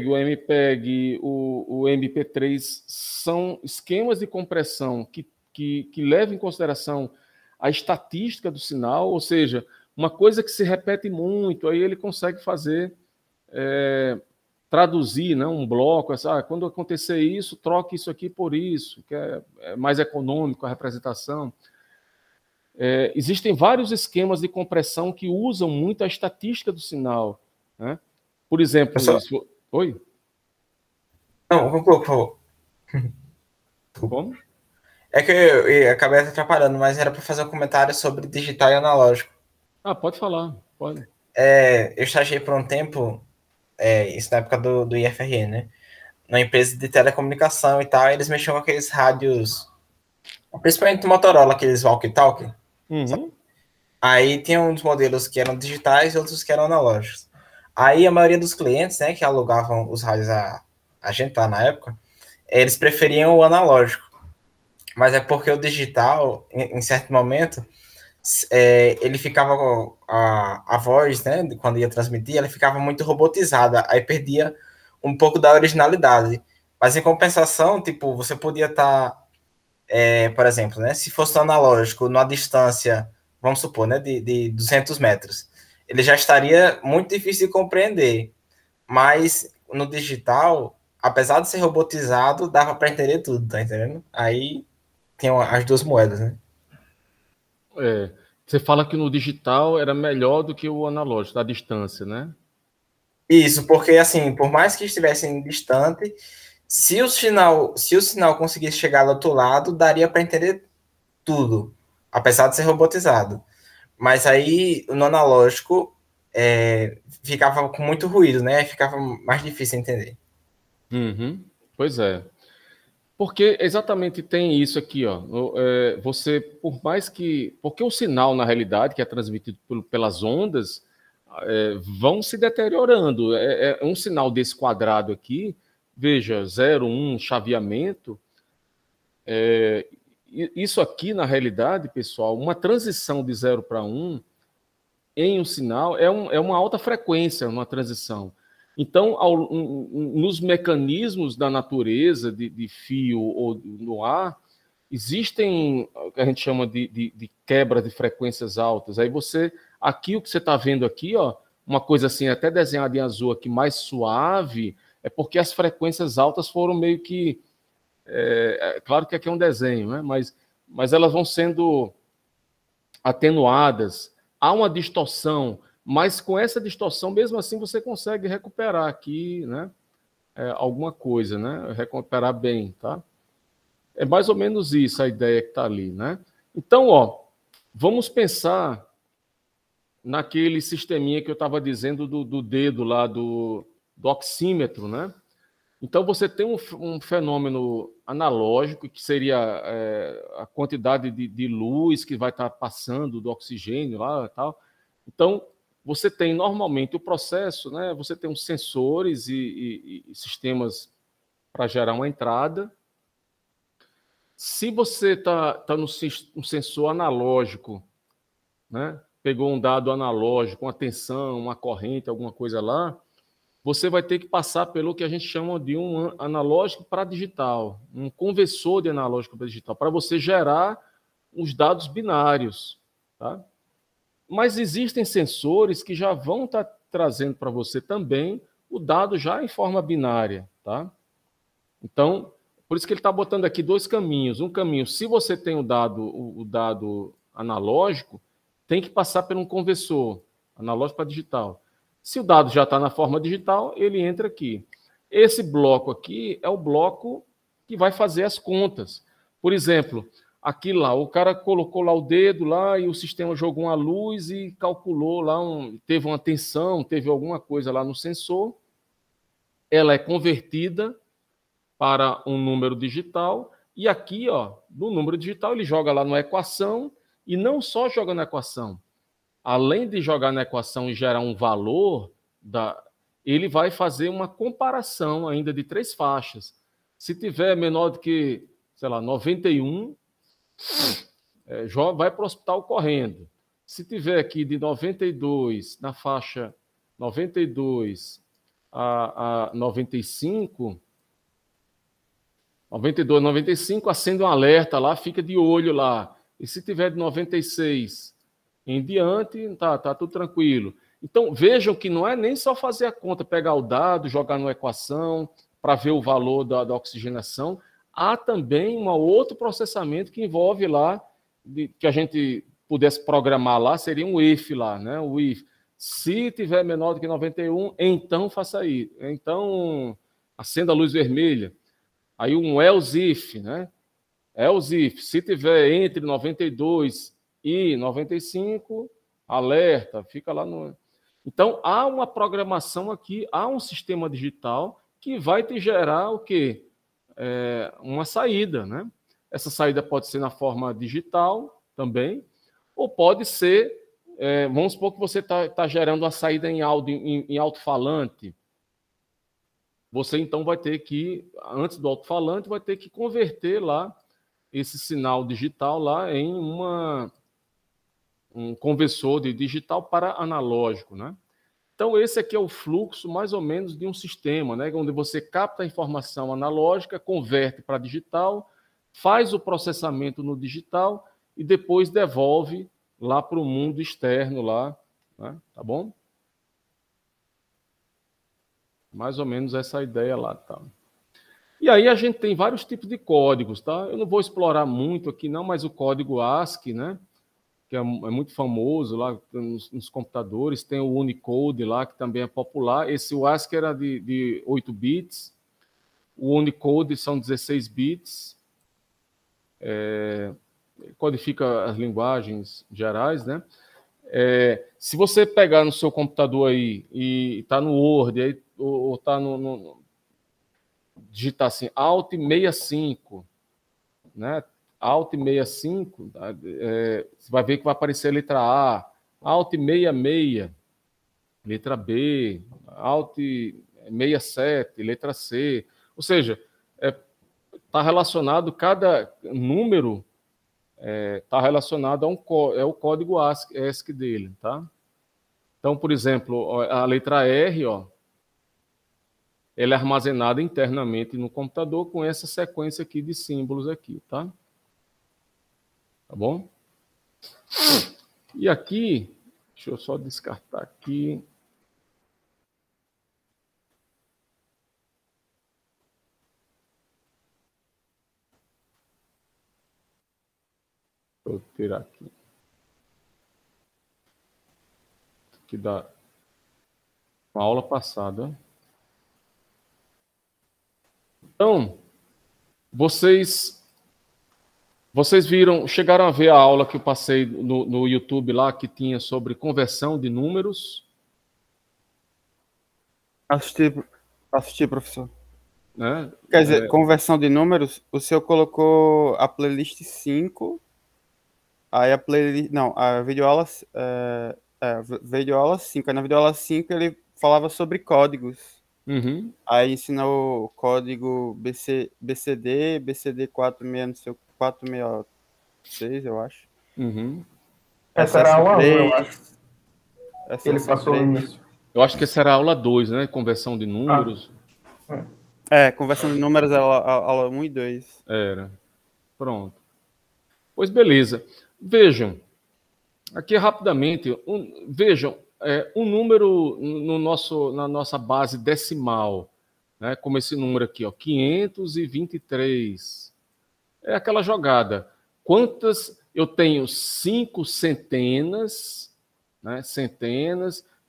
o MPEG, o MP3 são esquemas de compressão que levam em consideração a estatística do sinal, ou seja, uma coisa que se repete muito, aí ele consegue fazer, traduzir, né, um bloco, quando acontecer isso, troque isso aqui por isso, que é mais econômico a representação. Existem vários esquemas de compressão que usam muito a estatística do sinal, né? Por exemplo, isso... Oi? Não, conclua, por favor. Como? É que eu acabei atrapalhando, mas era para fazer um comentário sobre digital e analógico. Pode falar, pode. Eu estagiei por um tempo, isso na época do IFRN, né? Numa empresa de telecomunicação e tal, eles mexiam com aqueles rádios, principalmente Motorola, aqueles walkie-talkie. Uhum. Aí tinha uns modelos que eram digitais e outros que eram analógicos. Aí a maioria dos clientes, né, que alugavam os rádios a gente lá na época, eles preferiam o analógico. Mas é porque o digital, em certo momento, ele ficava a voz, né, quando ia transmitir, ela ficava muito robotizada, aí perdia um pouco da originalidade. Mas em compensação, tipo, você podia estar, por exemplo, né, se fosse analógico, numa distância, vamos supor, né, de 200 metros, ele já estaria muito difícil de compreender. Mas no digital, apesar de ser robotizado, dava para entender tudo, tá entendendo? Aí tem as duas moedas, né? Você fala que no digital era melhor do que o analógico, da distância, né? Isso, porque assim, por mais que estivessem distante, se o sinal conseguisse chegar do outro lado, daria para entender tudo, apesar de ser robotizado. Mas aí, no analógico, ficava com muito ruído, né? Ficava mais difícil entender. Uhum. Pois é. Porque exatamente tem isso aqui, ó. Você, por mais que. Porque o sinal, na realidade, que é transmitido pelas ondas, vão se deteriorando. Um sinal desse quadrado aqui, veja, 0, 1, chaveamento. Isso aqui, na realidade, pessoal, uma transição de 0 para 1 em um sinal é uma alta frequência, uma transição. Então, nos mecanismos da natureza, de fio ou no ar, existem o que a gente chama de quebra de frequências altas. Aí aqui o que você está vendo aqui, ó, uma coisa assim, até desenhada em azul aqui, mais suave, é porque as frequências altas foram meio que... claro que aqui é um desenho, né? Mas elas vão sendo atenuadas. Há uma distorção, mas com essa distorção, mesmo assim, você consegue recuperar aqui, né, alguma coisa, né, recuperar bem, tá? É mais ou menos isso a ideia que está ali, né? Então, ó, vamos pensar naquele sisteminha que eu estava dizendo do dedo lá, do oxímetro, né? Então, você tem um fenômeno analógico, que seria a quantidade de luz que vai estar passando do oxigênio lá e tal. Então, você tem normalmente o processo, né? Você tem uns sensores e sistemas para gerar uma entrada. Se você está no sensor analógico, né? Pegou um dado analógico, uma tensão, uma corrente, alguma coisa lá, você vai ter que passar pelo que a gente chama de um analógico para digital, um conversor de analógico para digital, para você gerar os dados binários, tá? Mas existem sensores que já vão estar trazendo para você também o dado já em forma binária, tá? Então, por isso que ele está botando aqui dois caminhos. Um caminho, se você tem o dado analógico, tem que passar por um conversor, analógico para digital. Se o dado já está na forma digital, ele entra aqui. Esse bloco aqui é o bloco que vai fazer as contas. Por exemplo, aqui lá, o cara colocou lá o dedo lá e o sistema jogou uma luz e calculou lá, teve uma tensão, teve alguma coisa lá no sensor. Ela é convertida para um número digital e aqui, ó, no número digital, ele joga lá na equação e não só joga na equação. Além de jogar na equação e gerar um valor, ele vai fazer uma comparação ainda de 3 faixas. Se tiver menor do que, sei lá, 91, vai para o hospital correndo. Se tiver aqui de 92, na faixa 92 a 95, 92, 95, acende um alerta lá, fica de olho lá. E se tiver de 96 em diante, tá tudo tranquilo. Então, vejam que não é nem só fazer a conta, pegar o dado, jogar numa equação para ver o valor da oxigenação. Há também um outro processamento que envolve lá, que a gente pudesse programar lá, seria um if lá, né? O if. Se tiver menor do que 91, então faça isso. Então, acenda a luz vermelha. Aí um else if, né? Else if. Se tiver entre 92 e 95, alerta, fica lá no... Então, há uma programação aqui, há um sistema digital que vai te gerar o quê? Uma saída, né? Essa saída pode ser na forma digital também, ou pode ser, vamos supor que você está gerando uma saída em áudio, em alto-falante. Você, então, vai ter que, antes do alto-falante, vai ter que converter lá esse sinal digital lá em um conversor de digital para analógico, né? Então, esse aqui é o fluxo, mais ou menos, de um sistema, né? Onde você capta a informação analógica, converte para digital, faz o processamento no digital e depois devolve lá para o mundo externo, lá, né? Tá bom? Mais ou menos essa ideia lá, tá? E aí a gente tem vários tipos de códigos, tá? Eu não vou explorar muito aqui não, mas o código ASCII, né? Que é muito famoso lá nos computadores, tem o Unicode lá, que também é popular. O ASCII era de 8 bits, o Unicode são 16 bits, codifica as linguagens gerais, né? Se você pegar no seu computador aí e está no Word, aí, ou está digitar assim, Alt 65, né? Alt 65, você vai ver que vai aparecer a letra A, Alt 66, letra B, Alt 67, letra C. Ou seja, está relacionado, cada número está relacionado a o código ASCII dele, tá? Então, por exemplo, a letra R, ó, ela é armazenada internamente no computador com essa sequência aqui de símbolos aqui, tá? Tá bom? E aqui, deixa eu só descartar aqui. Vou tirar aqui. Que dá uma aula passada. Então, vocês viram, chegaram a ver a aula que eu passei no YouTube lá, que tinha sobre conversão de números? Assisti, professor. Né? Quer dizer, conversão de números, o senhor colocou a playlist 5, aí a playlist, não, a videoaula, videoaula 5, aí na videoaula 5 ele falava sobre códigos. Uhum. Aí ensinou o código BCD 466, não sei, 466, eu acho. Uhum. Essa era a aula 1, eu acho. Ele passou no início. Eu acho que essa era a aula 2, né? Conversão de números. Conversão de números era a aula 1 e 2. Era. Pronto. Pois beleza. Vejam, aqui rapidamente, vejam, um número na nossa base decimal, né, como esse número aqui, ó, 523. É aquela jogada. Quantas? Eu tenho 5 centenas, né,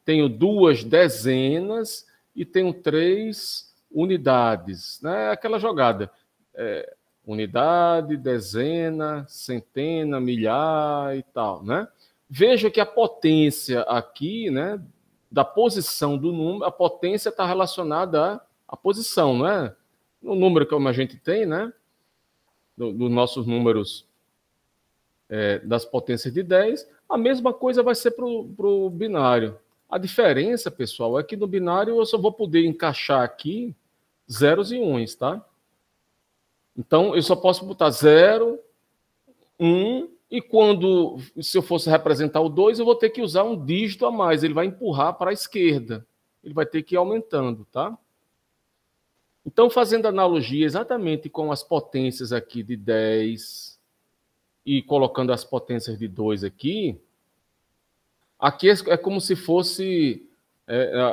tenho 2 dezenas e tenho 3 unidades. Né, aquela jogada. Unidade, dezena, centena, milhar e tal, né? Veja que a potência aqui, né, da posição do número, a potência está relacionada à posição, não é? No número que a gente tem, né, dos nossos números das potências de 10, a mesma coisa vai ser para o binário. A diferença, pessoal, é que no binário eu só vou poder encaixar aqui zeros e uns, tá? Então, eu só posso botar 0, 1, e se eu fosse representar o 2, eu vou ter que usar um dígito a mais. Ele vai empurrar para a esquerda. Ele vai ter que ir aumentando, tá? Então, fazendo analogia exatamente com as potências aqui de 10 e colocando as potências de 2 aqui, aqui é como se fosse...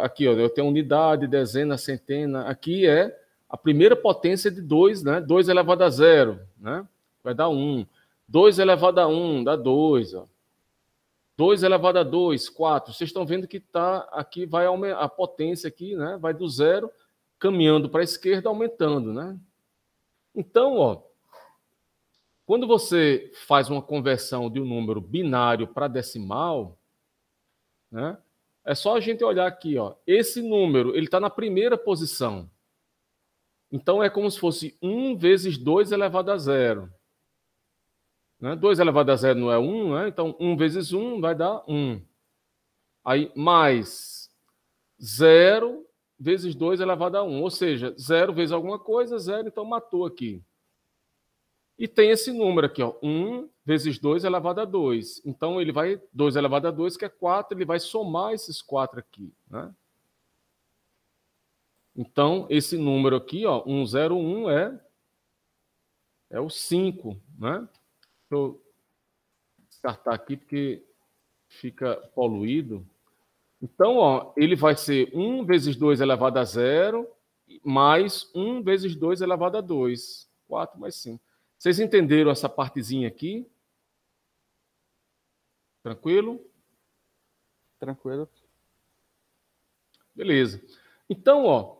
aqui, ó, eu tenho unidade, dezena, centena. Aqui é a primeira potência de 2, né? 2 elevado a 0, né? Vai dar 1. 2 elevado a 1 dá 2. Ó. 2 elevado a 2, 4. Vocês estão vendo que tá aqui vai a potência aqui, né? Vai do 0 caminhando para a esquerda, aumentando, né? Então, ó, quando você faz uma conversão de um número binário para decimal, né? É só a gente olhar aqui, ó. Esse número, ele está na primeira posição. Então, é como se fosse 1 vezes 2 elevado a 0. Né? 2 elevado a 0 não é 1, né? Então 1 vezes 1 vai dar 1. Aí, mais 0 vezes 2 elevado a 1. Ou seja, 0 vezes alguma coisa, 0, então matou aqui. E tem esse número aqui, ó, 1 vezes 2 elevado a 2. Então, ele vai, 2 elevado a 2, que é 4, ele vai somar esses 4 aqui, né? Então, esse número aqui, ó, 101 é o 5, né? Deixa eu descartar aqui porque fica poluído. Então, ó, ele vai ser 1 vezes 2 elevado a 0 mais 1 vezes 2 elevado a 2. 4 mais 5. Vocês entenderam essa partezinha aqui? Tranquilo? Tranquilo. Beleza. Então, ó,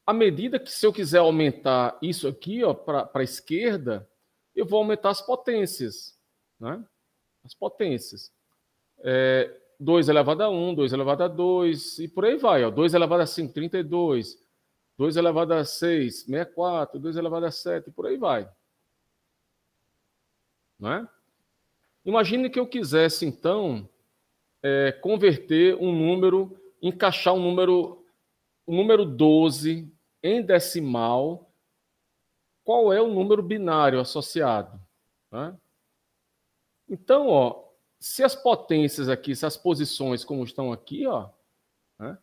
à medida que se eu quiser aumentar isso aqui para a esquerda, eu vou aumentar as potências. Né? As potências. 2 elevado a 1, 2 elevado a 2, e por aí vai. Ó. 2 elevado a 5, 32. 2 elevado a 6, 64. 2 elevado a 7, e por aí vai. Não é? Imagine que eu quisesse, então, converter um número, encaixar o número 12 em decimal. Qual é o número binário associado? Né? Então, ó, se as potências aqui, se as posições como estão aqui, ó, né,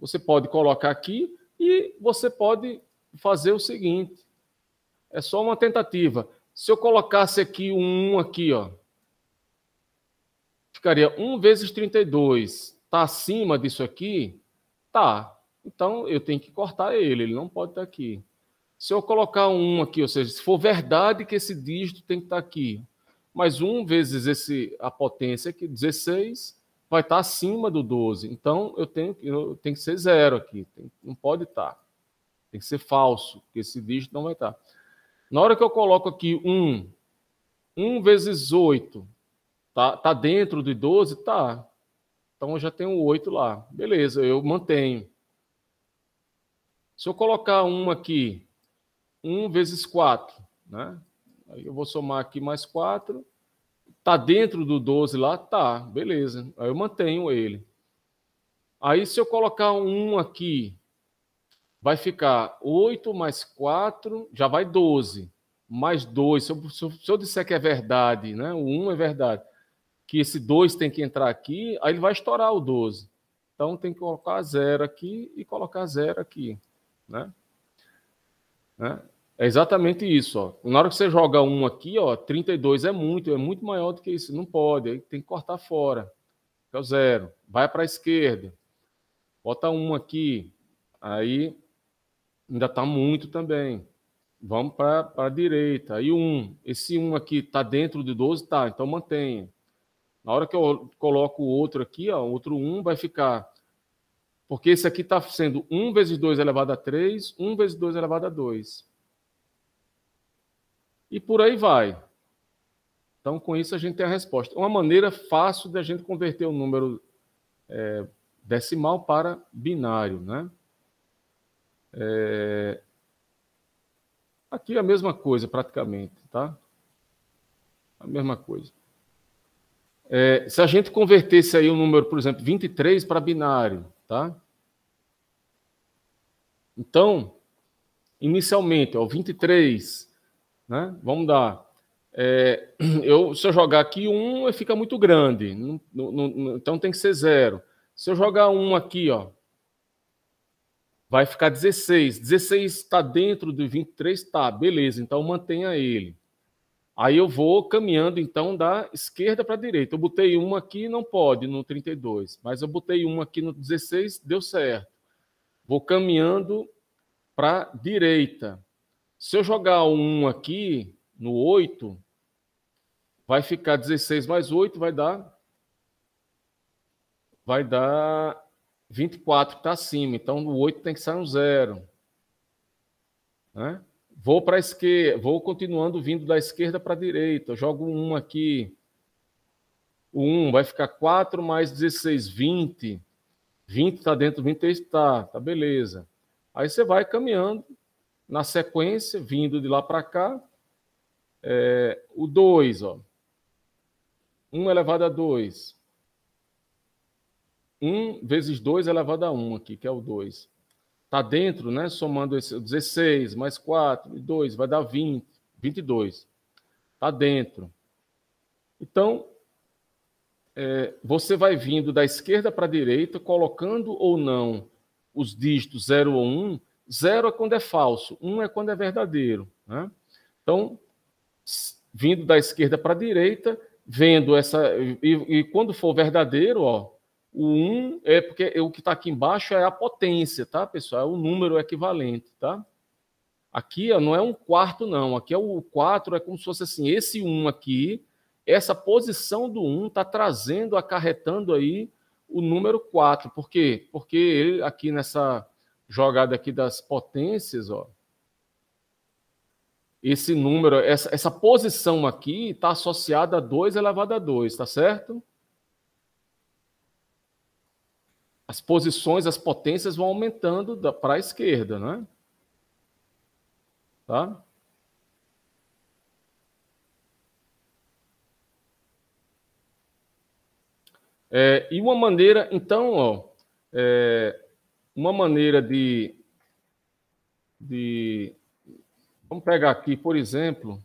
você pode colocar aqui e você pode fazer o seguinte. É só uma tentativa. Se eu colocasse aqui um 1 aqui, ó, ficaria 1 vezes 32. Está acima disso aqui? Tá. Então, eu tenho que cortar ele não pode estar aqui. Se eu colocar um 1 aqui, ou seja, se for verdade que esse dígito tem que estar aqui, mas 1 vezes a potência aqui, 16, vai estar acima do 12. Então, eu tenho que ser 0 aqui. Não pode estar. Tem que ser falso, porque esse dígito não vai estar. Na hora que eu coloco aqui 1 vezes 8, tá dentro de 12? Tá. Então, eu já tenho 8 lá. Beleza, eu mantenho. Se eu colocar 1 aqui, 1 vezes 4, né? Aí eu vou somar aqui mais 4. Tá dentro do 12 lá? Tá, beleza. Aí eu mantenho ele. Aí, se eu colocar 1 aqui, vai ficar 8 mais 4, já vai 12. Mais 2, se eu disser que é verdade, né? O 1 é verdade, que esse 2 tem que entrar aqui, aí ele vai estourar o 12. Então, tem que colocar 0 aqui e colocar 0 aqui. Né? É exatamente isso. Ó. Na hora que você joga 1 aqui, ó, 32 é muito maior do que isso. Não pode, aí tem que cortar fora. É o 0. Vai para a esquerda. Bota 1 aqui. Aí ainda está muito também. Vamos para a direita. Aí 1. Esse 1 aqui está dentro de 12? Tá, então mantenha. Na hora que eu coloco o outro aqui, ó, outro 1 vai ficar... Porque esse aqui está sendo 1 vezes 2 elevado a 3, 1 vezes 2 elevado a 2. E por aí vai. Então, com isso, a gente tem a resposta. Uma maneira fácil de a gente converter o número decimal para binário. Né? Aqui é a mesma coisa, praticamente. Tá? A mesma coisa. Se a gente convertesse aí o número, por exemplo, 23 para binário, tá? Então, inicialmente, ó, 23, né? Vamos dar. Se eu jogar aqui 1, fica muito grande. Então tem que ser 0. Se eu jogar 1 aqui, ó, vai ficar 16. 16 está dentro do 23? Tá, beleza. Então mantenha ele. Aí eu vou caminhando, então, da esquerda para a direita. Eu botei 1 aqui, não pode, no 32. Mas eu botei 1 aqui no 16, deu certo. Vou caminhando para a direita. Se eu jogar 1 aqui, no 8, vai ficar 16 mais 8, vai dar 24, que está acima. Então, no 8 tem que sair um 0. Né? Vou para a esquerda, vou continuando vindo da esquerda para a direita. Eu jogo 1 aqui. O 1 vai ficar 4 mais 16, 20. 20 está dentro do 23, tá beleza. Aí você vai caminhando na sequência, vindo de lá para cá. O 2, ó. 1 elevado a 2. 1 vezes 2 elevado a 1 aqui, que é o 2. Está dentro, né? Somando esse 16 mais 4 e 2, vai dar 20, 22. Está dentro. Então, você vai vindo da esquerda para a direita, colocando ou não os dígitos 0 ou 1. 0 é quando é falso, 1 é quando é verdadeiro. Né? Então, vindo da esquerda para a direita, vendo essa... E quando for verdadeiro, ó, O 1 é porque o que está aqui embaixo é a potência, tá, pessoal? É o número equivalente, tá? Aqui ó, não é um quarto, não. Aqui é o 4, é como se fosse assim, esse 1 aqui, essa posição do 1 está trazendo, acarretando aí o número 4. Por quê? Porque ele, aqui nessa jogada aqui das potências, ó, esse número, essa posição aqui está associada a 2 elevado a 2, tá certo? As posições, as potências vão aumentando para a esquerda, né? Tá? E uma maneira, então, ó, uma maneira vamos pegar aqui, por exemplo,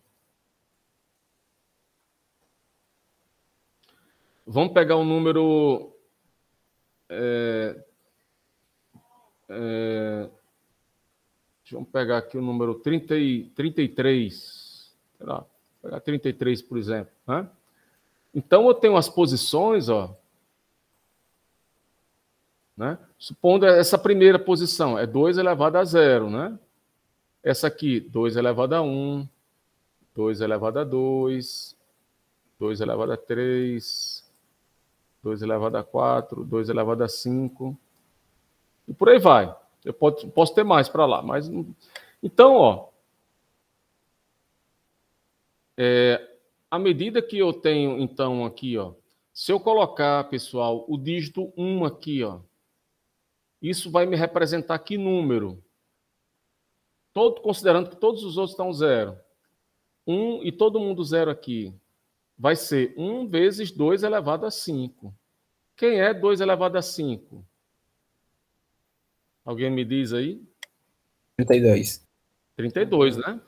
vamos pegar um número vamos pegar aqui o número 33. Sei lá, vou pegar 33, por exemplo. Né? Então, eu tenho as posições, ó. Né? Supondo essa primeira posição, é 2 elevado a 0, né? Essa aqui, 2 elevado a 1, 2 elevado a 2, 2 elevado a 3, 2 elevado a 4, 2 elevado a 5, e por aí vai. Eu posso ter mais para lá, mas... Então, ó, à medida que eu tenho, então, aqui, ó, se eu colocar, pessoal, o dígito 1 aqui, ó, isso vai me representar que número? Considerando que todos os outros estão 0. 1 e todo mundo 0 aqui. Vai ser 1 vezes 2 elevado a 5. Quem é 2 elevado a 5? Alguém me diz aí? 32. 32, né?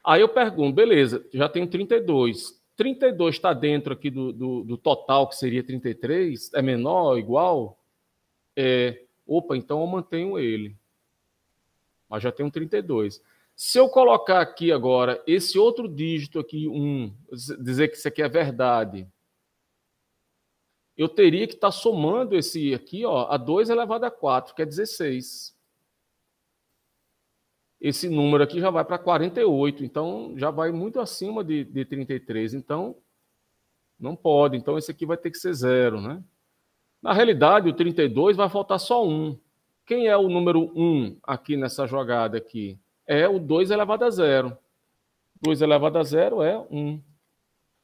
Aí eu pergunto, beleza, já tenho 32. 32 está dentro aqui do total, que seria 33? É menor, igual? Opa, então eu mantenho ele. Mas já tenho 32. Se eu colocar aqui agora esse outro dígito aqui, 1, dizer que isso aqui é verdade, eu teria que estar somando esse aqui, ó, a 2 elevado a 4, que é 16. Esse número aqui já vai para 48, então já vai muito acima de 33. Então, não pode. Então, esse aqui vai ter que ser 0, né? Na realidade, o 32 vai faltar só 1. Quem é o número 1 aqui nessa jogada aqui? É o 2 elevado a 0. 2 elevado a 0 é 1.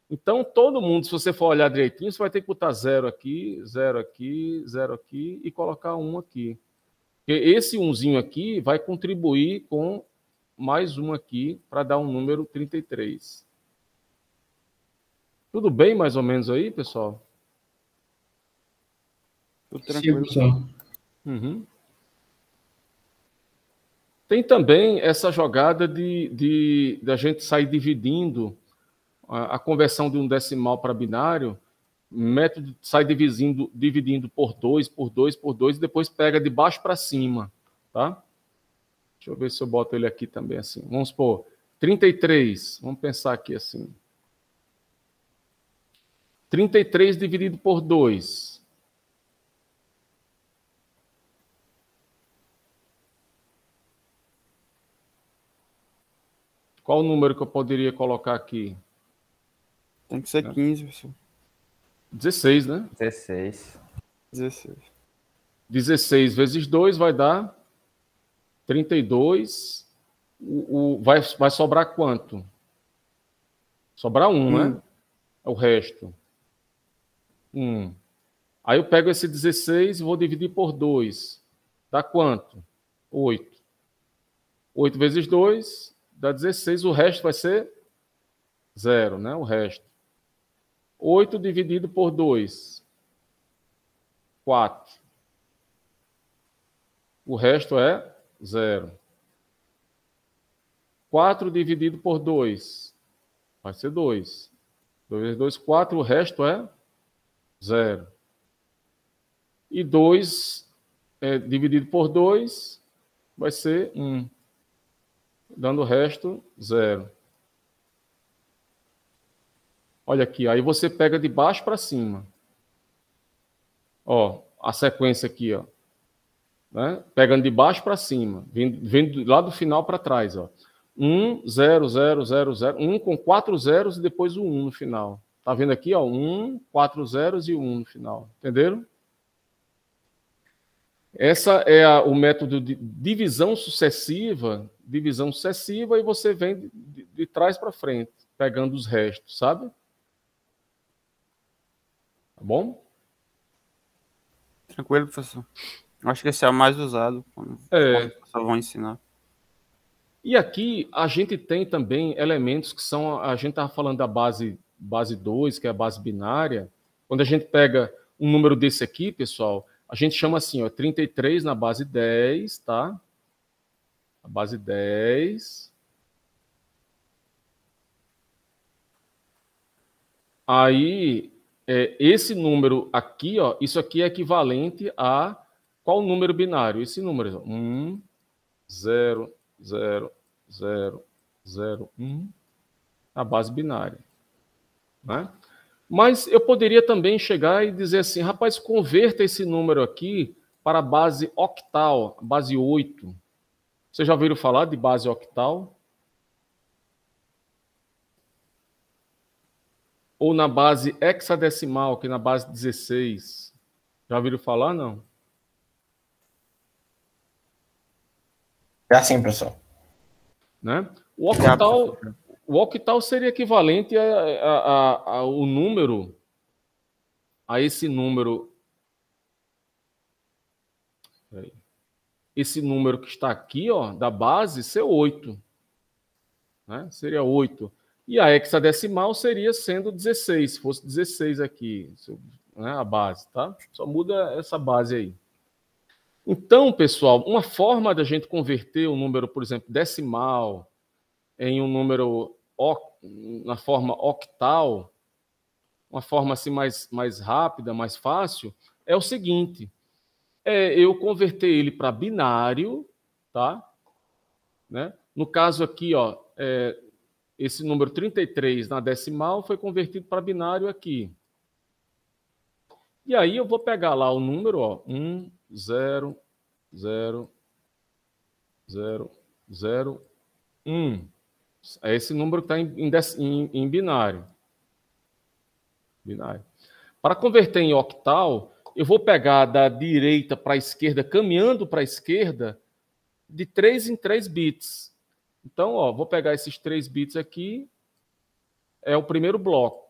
Então, todo mundo, se você for olhar direitinho, você vai ter que botar 0 aqui, 0 aqui, 0 aqui e colocar 1 aqui. Porque esse 1zinho aqui vai contribuir com mais 1 aqui para dar um número 33. Tudo bem mais ou menos aí, pessoal? Tudo tranquilo. Sim. Uhum. Tem também essa jogada da gente sair dividindo a conversão de um decimal para binário, método sai dividindo por 2, por 2, por 2, e depois pega de baixo para cima, tá? Deixa eu ver se eu boto ele aqui também assim. Vamos supor, 33, vamos pensar aqui assim. 33 dividido por 2. Qual o número que eu poderia colocar aqui? Tem que ser 15, pessoal. 16, né? 16. 16. 16 vezes 2 vai dar 32. Vai sobrar quanto? Sobrar 1, né? É o resto. 1. Aí eu pego esse 16 e vou dividir por 2. Dá quanto? 8. 8 vezes 2 dá 16. O resto vai ser 0, né? O resto. 8 dividido por 2. 4. O resto é 0. 4 dividido por 2. Vai ser 2. 2 vezes 2, 4. O resto é 0. E 2 dividido por 2 vai ser 1. Dando o resto, 0. Olha aqui, aí você pega de baixo para cima. Ó, a sequência aqui, ó. Né? Pegando de baixo para cima, vindo lá do final para trás, ó. 1, 0, 0, 0, 0, 1 com 4 zeros e depois o 1 no final. Tá vendo aqui, ó? 1, 4 zeros e 1 no final. Entenderam? Essa é o método de divisão sucessiva, e você vem de trás para frente, pegando os restos, sabe? Tá bom? Tranquilo, professor. Acho que esse é o mais usado quando os professores vão ensinar. E aqui a gente tem também elementos que são, a gente estava falando da base 2, que é a base binária. Quando a gente pega um número desse aqui, pessoal, a gente chama assim, ó, 33 na base 10, tá? A base 10. Aí, esse número aqui, ó, isso aqui é equivalente a qual número binário? Esse número, 1, 0, 0, 0, 0, 1, a base binária. Né? Mas eu poderia também chegar e dizer assim, rapaz, converta esse número aqui para a base octal, base 8. Vocês já ouviram falar de base octal? Ou na base hexadecimal, que é na base 16. Já ouviram falar, não? É assim, professor. Né? O octal seria equivalente ao número, a esse número. Esse número que está aqui, ó, da base, ser 8. Né? Seria 8. E a hexadecimal seria sendo 16, se fosse 16 aqui, né, a base, tá? Só muda essa base aí. Então, pessoal, uma forma da gente converter um número, por exemplo, decimal, em um número na forma octal, uma forma assim mais rápida, mais fácil, é o seguinte, eu converter ele para binário, tá? Né? No caso aqui, ó, esse número 33 na decimal foi convertido para binário aqui. E aí eu vou pegar lá o número, ó, 1, 0, 0, 0, 0, 1. É esse número que está em binário. Para converter em octal, eu vou pegar da direita para a esquerda, caminhando para a esquerda, de 3 em 3 bits. Então, ó, vou pegar esses 3 bits aqui, é o primeiro bloco.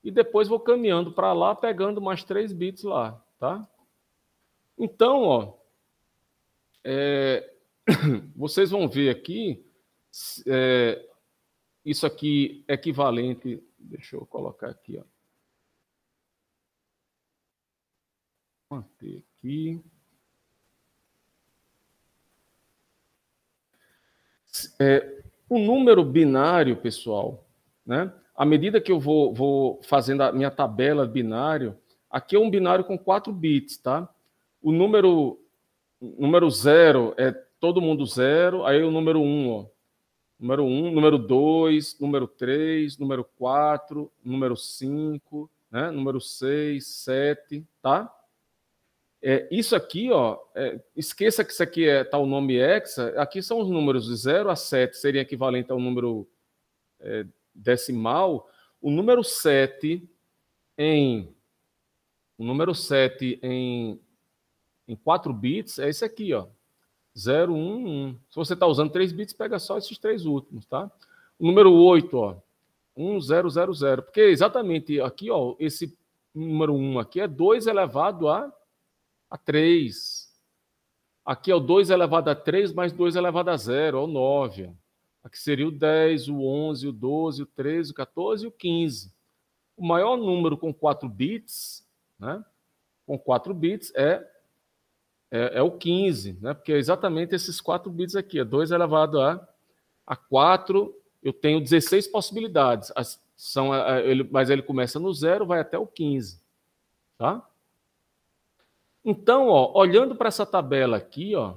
E depois vou caminhando para lá, pegando mais 3 bits lá, tá? Então, ó, vocês vão ver aqui, isso aqui é equivalente, deixa eu colocar aqui, ó. Vou manter aqui. O número binário, pessoal, né? À medida que eu vou fazendo a minha tabela binário, aqui é um binário com 4 bits, tá? O número 0 é todo mundo 0, aí o número 1, ó. Número 1, número 2, número 3, número 4, número 5, né? Número 6, 7, tá? Isso aqui, ó, esqueça que isso aqui tá o nome hexa, aqui são os números de 0 a 7, seria equivalente ao número decimal. O número 7 em 4 bits é esse aqui, ó. 0, 1, 1. Se você está usando 3 bits, pega só esses 3 últimos, tá? O número 8, ó. 1, 0, 0, 0. Porque exatamente aqui, ó, esse número 1 aqui é 2 elevado a 3. Aqui é o 2 elevado a 3 mais 2 elevado a 0, é o 9. Aqui seria o 10, o 11, o 12, o 13, o 14 e o 15. O maior número com 4 bits, né? Com 4 bits é o 15, né? Porque é exatamente esses 4 bits aqui, 2 elevado a 4, eu tenho 16 possibilidades, mas ele começa no 0, vai até o 15, tá? Então, ó, olhando para essa tabela aqui, ó,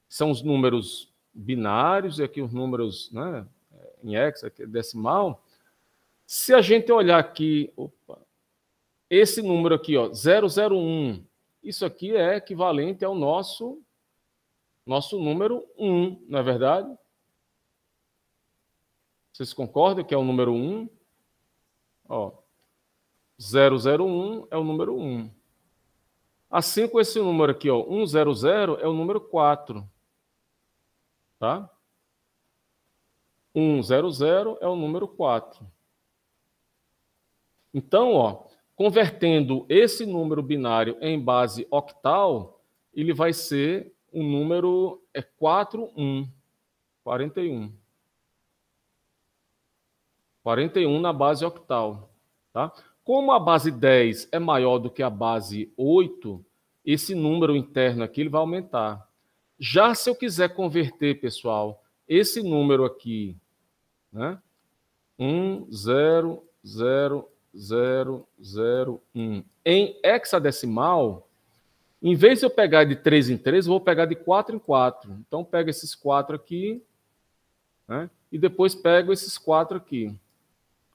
são os números binários, e aqui os números, né, em hexa, aqui é decimal. Se a gente olhar aqui, esse número aqui, ó, 001, isso aqui é equivalente ao nosso número 1, não é verdade? Vocês concordam que é o número 1? Ó, 001 é o número 1. Assim com esse número aqui, ó, 100 é o número 4. Tá? 100 é o número 4. Então, ó, convertendo esse número binário em base octal, ele vai ser um número 41. 41 na base octal. Tá? Como a base 10 é maior do que a base 8, esse número interno aqui ele vai aumentar. Já se eu quiser converter, pessoal, esse número aqui, né, 10001 em hexadecimal, em vez de eu pegar de 3 em 3, eu vou pegar de 4 em 4. Então, pego esses 4 aqui, né, e depois pego esses 4 aqui.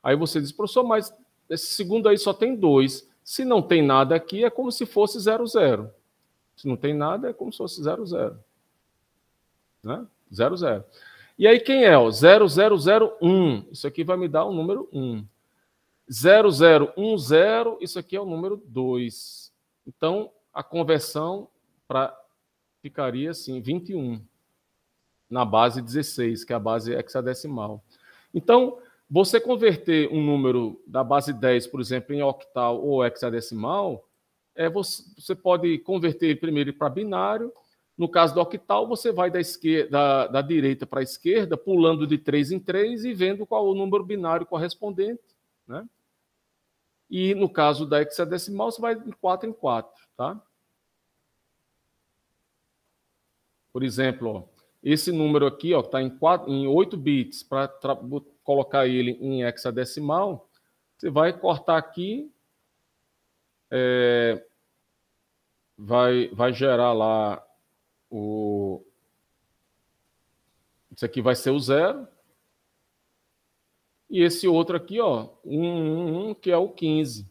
Aí você diz, professor, mas esse segundo aí só tem 2. Se não tem nada aqui, é como se fosse 00. Se não tem nada, é como se fosse 00. Né? 00. E aí quem é? 0001. Isso aqui vai me dar o número 1. 0010, isso aqui é o número 2. Então, a conversão ficaria assim, 21. Na base 16, que é a base hexadecimal. Então, você converter um número da base 10, por exemplo, em octal ou hexadecimal, você pode converter primeiro para binário. No caso do octal, você vai da direita para a esquerda, pulando de 3 em 3 e vendo qual o número binário correspondente. Né? E no caso da hexadecimal, você vai de 4 em 4. Tá? Por exemplo, ó, esse número aqui está em 8 bits. Para colocar ele em hexadecimal, você vai cortar aqui, vai gerar lá isso aqui vai ser o 0. E esse outro aqui, ó, 1, que é o 15.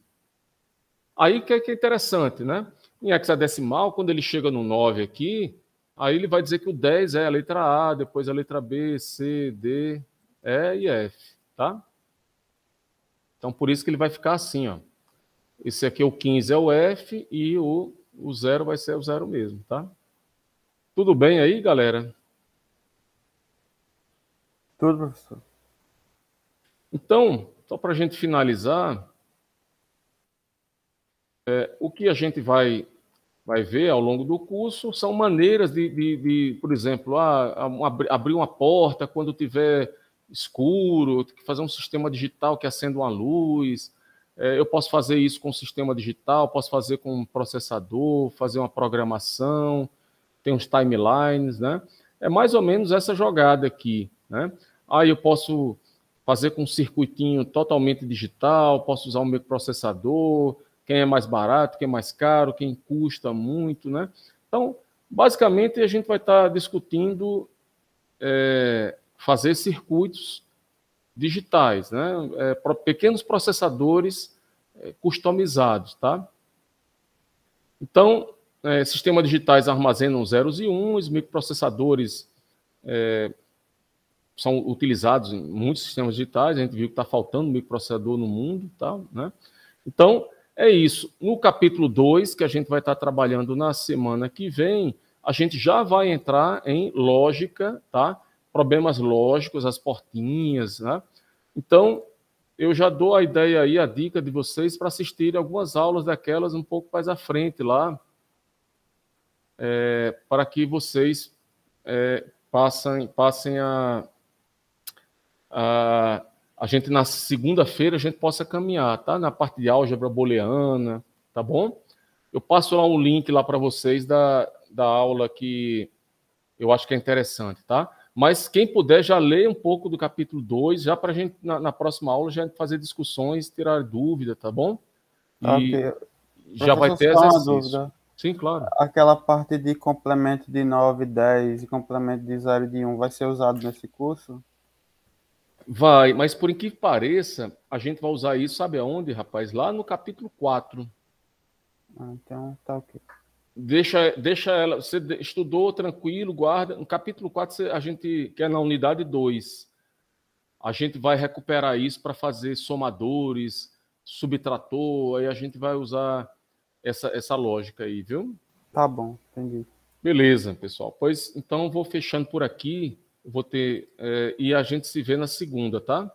Aí que é interessante, né? Em hexadecimal, quando ele chega no 9 aqui, aí ele vai dizer que o 10 é a letra A, depois a letra B, C, D, E e F, tá? Então, por isso que ele vai ficar assim, ó. Esse aqui, o 15 é o F e o 0 vai ser o 0 mesmo, tá? Tudo bem aí, galera? Tudo, professor. Então, só para a gente finalizar, o que a gente vai ver ao longo do curso são maneiras de por exemplo, abrir uma porta quando tiver escuro, fazer um sistema digital que acenda uma luz. Eu posso fazer isso com um sistema digital, posso fazer com um processador, fazer uma programação, tem uns timelines, né? É mais ou menos essa jogada aqui, né? Aí eu posso fazer com um circuitinho totalmente digital, posso usar um microprocessador, quem é mais barato, quem é mais caro, quem custa muito, né? Então, basicamente, a gente vai estar discutindo fazer circuitos digitais, né? Pequenos processadores customizados, tá? Então, sistemas digitais armazenam zeros e uns, microprocessadores são utilizados em muitos sistemas digitais, a gente viu que está faltando microprocessador no mundo, tá, né? Então, é isso. No capítulo 2, que a gente vai estar trabalhando na semana que vem, a gente já vai entrar em lógica, tá? Problemas lógicos, as portinhas, né? Então, eu já dou a ideia aí, a dica de vocês para assistirem algumas aulas daquelas um pouco mais à frente lá, para que vocês passem a gente na segunda-feira a gente possa caminhar, tá? Na parte de álgebra booleana, tá bom? Eu passo lá um link lá para vocês da aula que eu acho que é interessante, tá? Mas quem puder já leia um pouco do capítulo 2, já para a gente, na próxima aula, já fazer discussões, tirar dúvida, tá bom? E okay. Já vai ter exercício. Sim, claro. Aquela parte de complemento de 9, 10 e complemento de 0 e de 1 vai ser usado nesse curso? Vai, mas por incrível que pareça, a gente vai usar isso, sabe aonde, rapaz? Lá no capítulo 4. Então, tá ok. Deixa ela. Você estudou tranquilo, guarda. No capítulo 4, a gente, que é na unidade 2, a gente vai recuperar isso para fazer somadores, subtrator, aí a gente vai usar essa lógica aí, viu? Tá bom, entendi. Beleza, pessoal. Pois então vou fechando por aqui. Vou ter. E a gente se vê na segunda, tá?